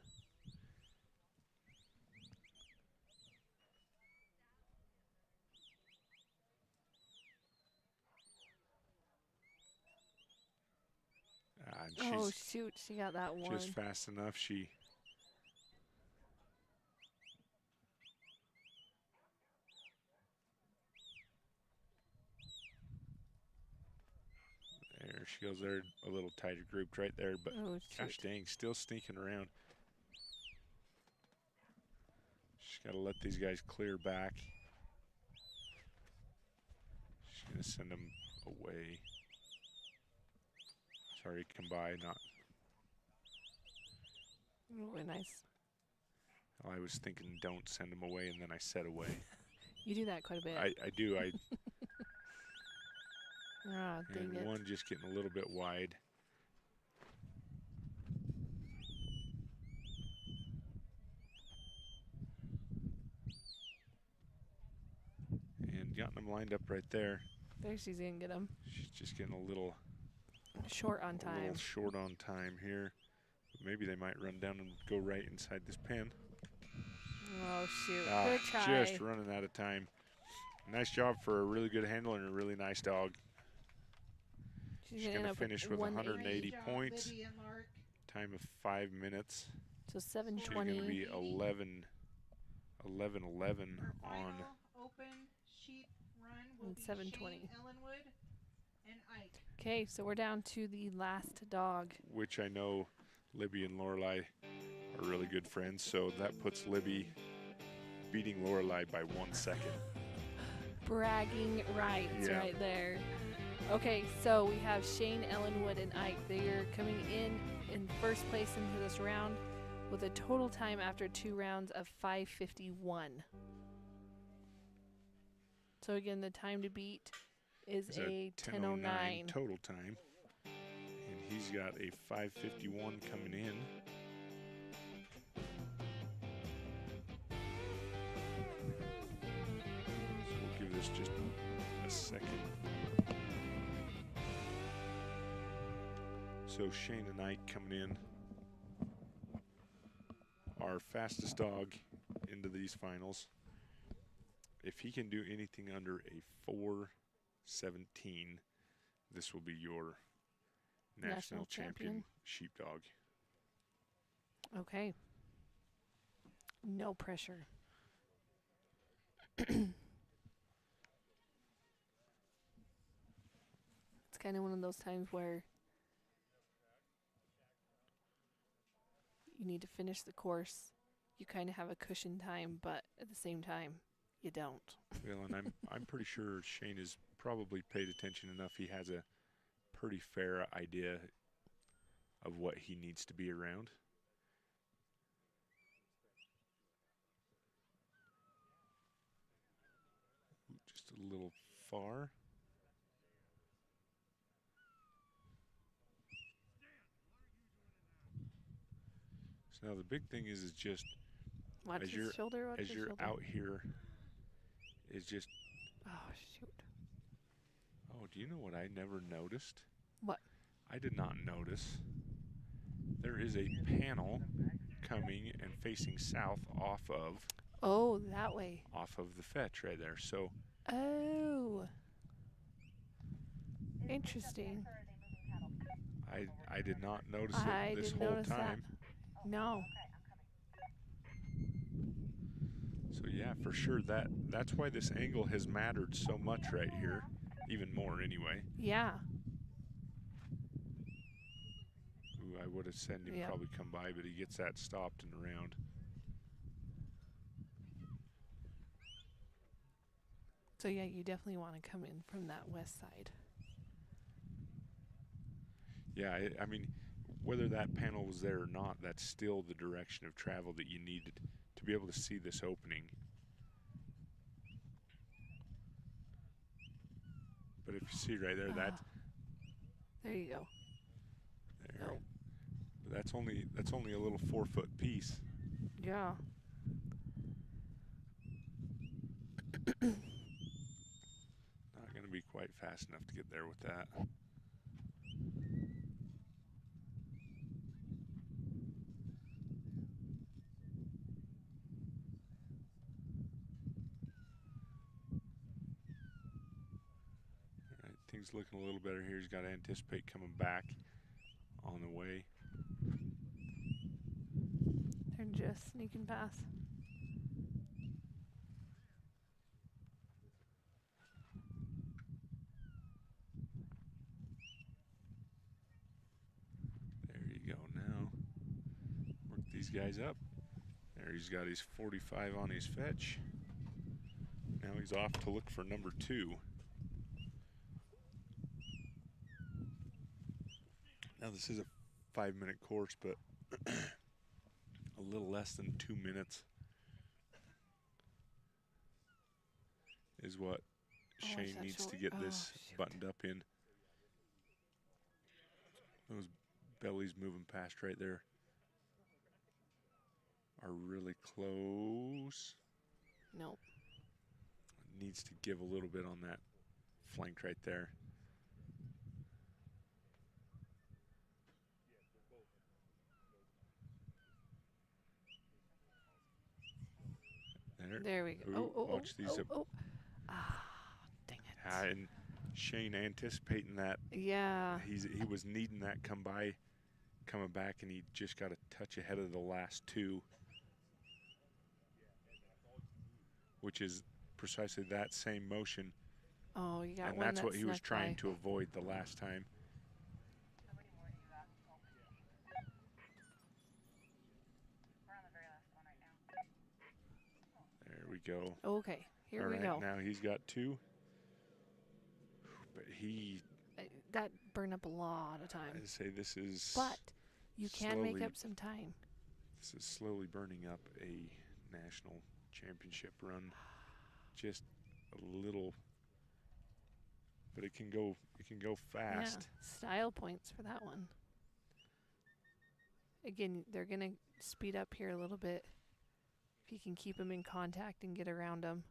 oh, shoot. She got that one. Just fast enough. There she goes there, a little tighter grouped right there, but gosh dang, still sneaking around. She's got to let these guys clear back. She's going to send them away. Sorry, come by, not. Really nice. I was thinking don't send them away, and then I said away. You do that quite a bit. I do. Ah, dang and it. one just getting a little bit wide. And got them lined up right there. There she's going to get them. She's just getting a little short on time. A little short on time here. But maybe they might run down and go right inside this pen. Oh, shoot. Good try. Just running out of time. Nice job for a really good handler and a really nice dog. She's going to finish with 180 points. Time of 5 minutes. So 7:20. She's going to be 11-11 on. Open sheep run will and be 7:20. Ellenwood and Ike. Okay, so we're down to the last dog. Which I know Libby and Lorelei are really good friends, so that puts Libby beating Lorelei by 1 second. Bragging rights right there. Okay, so we have Shane, Ellenwood, and Ike. They are coming in first place into this round with a total time after 2 rounds of 5:51. So again, the time to beat is a 10:09 total time. And he's got a 5:51 coming in. So we'll give this just a second. So Shane and Ike coming in. Our fastest dog into these finals. If he can do anything under a 4:17, this will be your national champion sheepdog. Okay. No pressure. It's kind of one of those times where you need to finish the course. You kind of have a cushion time, but at the same time, you don't. Well, and I'm pretty sure Shane has probably paid attention enough. He has a pretty fair idea of what he needs to be around. Just a little far. So now the big thing is just Watch as his you're shoulder, watch as his you're shoulder. out here is just. Oh shoot! Oh, do you know what I never noticed? What? I did not notice. There is a panel coming and facing south off of. Oh, that way. Off of the fetch right there. So. Oh. Interesting. I did not notice it this whole time. That. No. So yeah, for sure that's why this angle has mattered so much right here, even more anyway. Yeah. Ooh, I would have said him probably come by, but he gets that stopped and around. So yeah, you definitely want to come in from that west side. Yeah, I mean, whether that panel was there or not, that's still the direction of travel that you needed to be able to see this opening. But if you see right there, there you go. There. Nope. But that's only a little 4-foot piece. Yeah. Not going to be quite fast enough to get there with that. All right, things looking a little better here. He's got to anticipate coming back on the way. They're just sneaking past. There you go now. Work these guys up. There he's got his 45 on his fetch. Now he's off to look for number 2. Now this is a 5-minute course, but a little less than 2 minutes is what Shane needs to get this buttoned up in. Those bellies moving past right there are really close. Nope. Needs to give a little bit on that flank right there. There we go. Ooh, watch these. Dang it. And Shane anticipating that. Yeah. He was needing that coming back, and he just got a touch ahead of the last 2, which is precisely that same motion. Oh, you got and one that's what he was trying by. to avoid the last time. There we go. Okay, here we go. Now he's got 2. But that burned up a lot of time. I say this is. But you can make up some time. This is slowly burning up a national championship run. Just a little, but it can go fast. Yeah, style points for that one. Again, they're gonna speed up here a little bit if you can keep them in contact and get around them.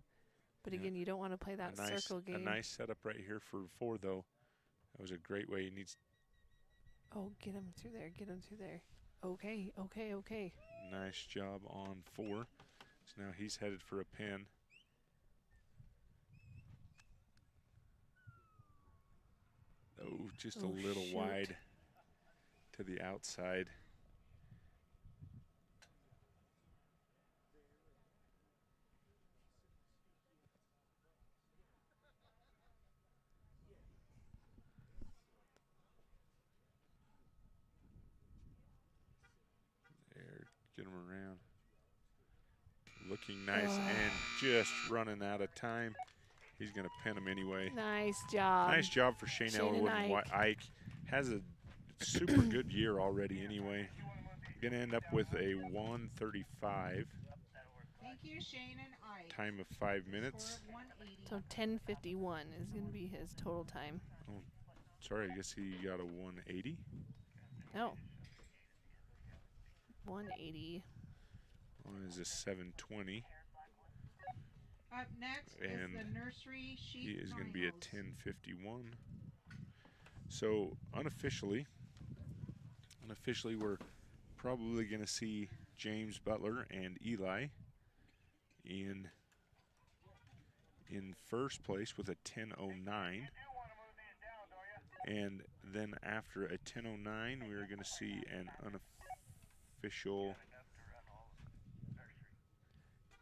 But again, you don't want to play that circle game. A nice setup right here for 4, though. That was a great way. He needs. Oh, get him through there. Get him through there. Okay, okay, okay. Nice job on 4. So now he's headed for a pin. Oh, just a little wide to the outside. There, get him around. Looking nice and just running out of time. He's going to pin him anyway. Nice job. Nice job for Shane Elwood and Ike. Has a super good year already anyway. Going to end up with a 1:35. Thank you, Shane and Ike. Time of 5 minutes. So 10:51 is going to be his total time. Oh, sorry, I guess he got a 180. No. 180. Well, is a 720. Up next and is the nursery sheep. He is going to be a 10:51. So unofficially, we're probably going to see James Butler and Eli in first place with a 10:09. And then after a 10:09, we are going to see an unofficial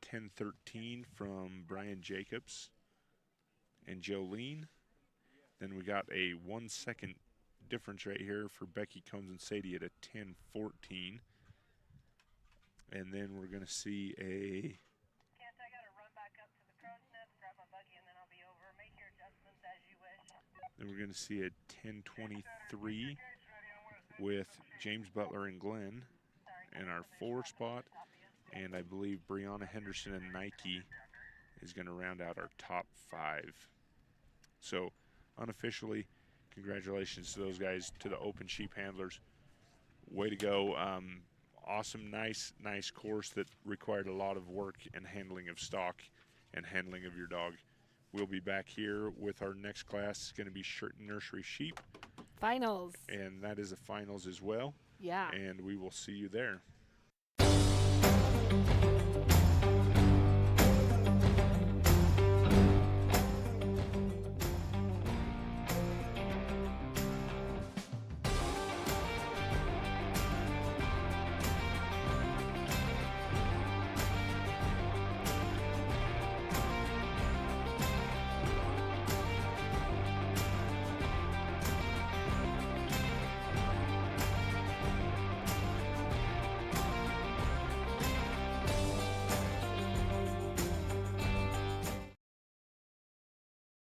10:13 from Brian Jacobs and Jolene. Then we got a 1 second difference right here for Becky Combs and Sadie at a 10:14. And then we're going to see a. I got to run back up to the crow's nest, grab my buggy, and then I'll be over. Make your adjustments as you wish. Then we're going to see a 10:23 with James Butler and Glenn in our 4 spot, and I believe Brianna Henderson and Nike is going to round out our top 5. So unofficially, congratulations to those guys, to the Open Sheep Handlers. Way to go. Awesome, nice course that required a lot of work and handling of stock and handling of your dog. We'll be back here with our next class. It's going to be nursery sheep. Finals. And that is the finals as well. Yeah. And we will see you there.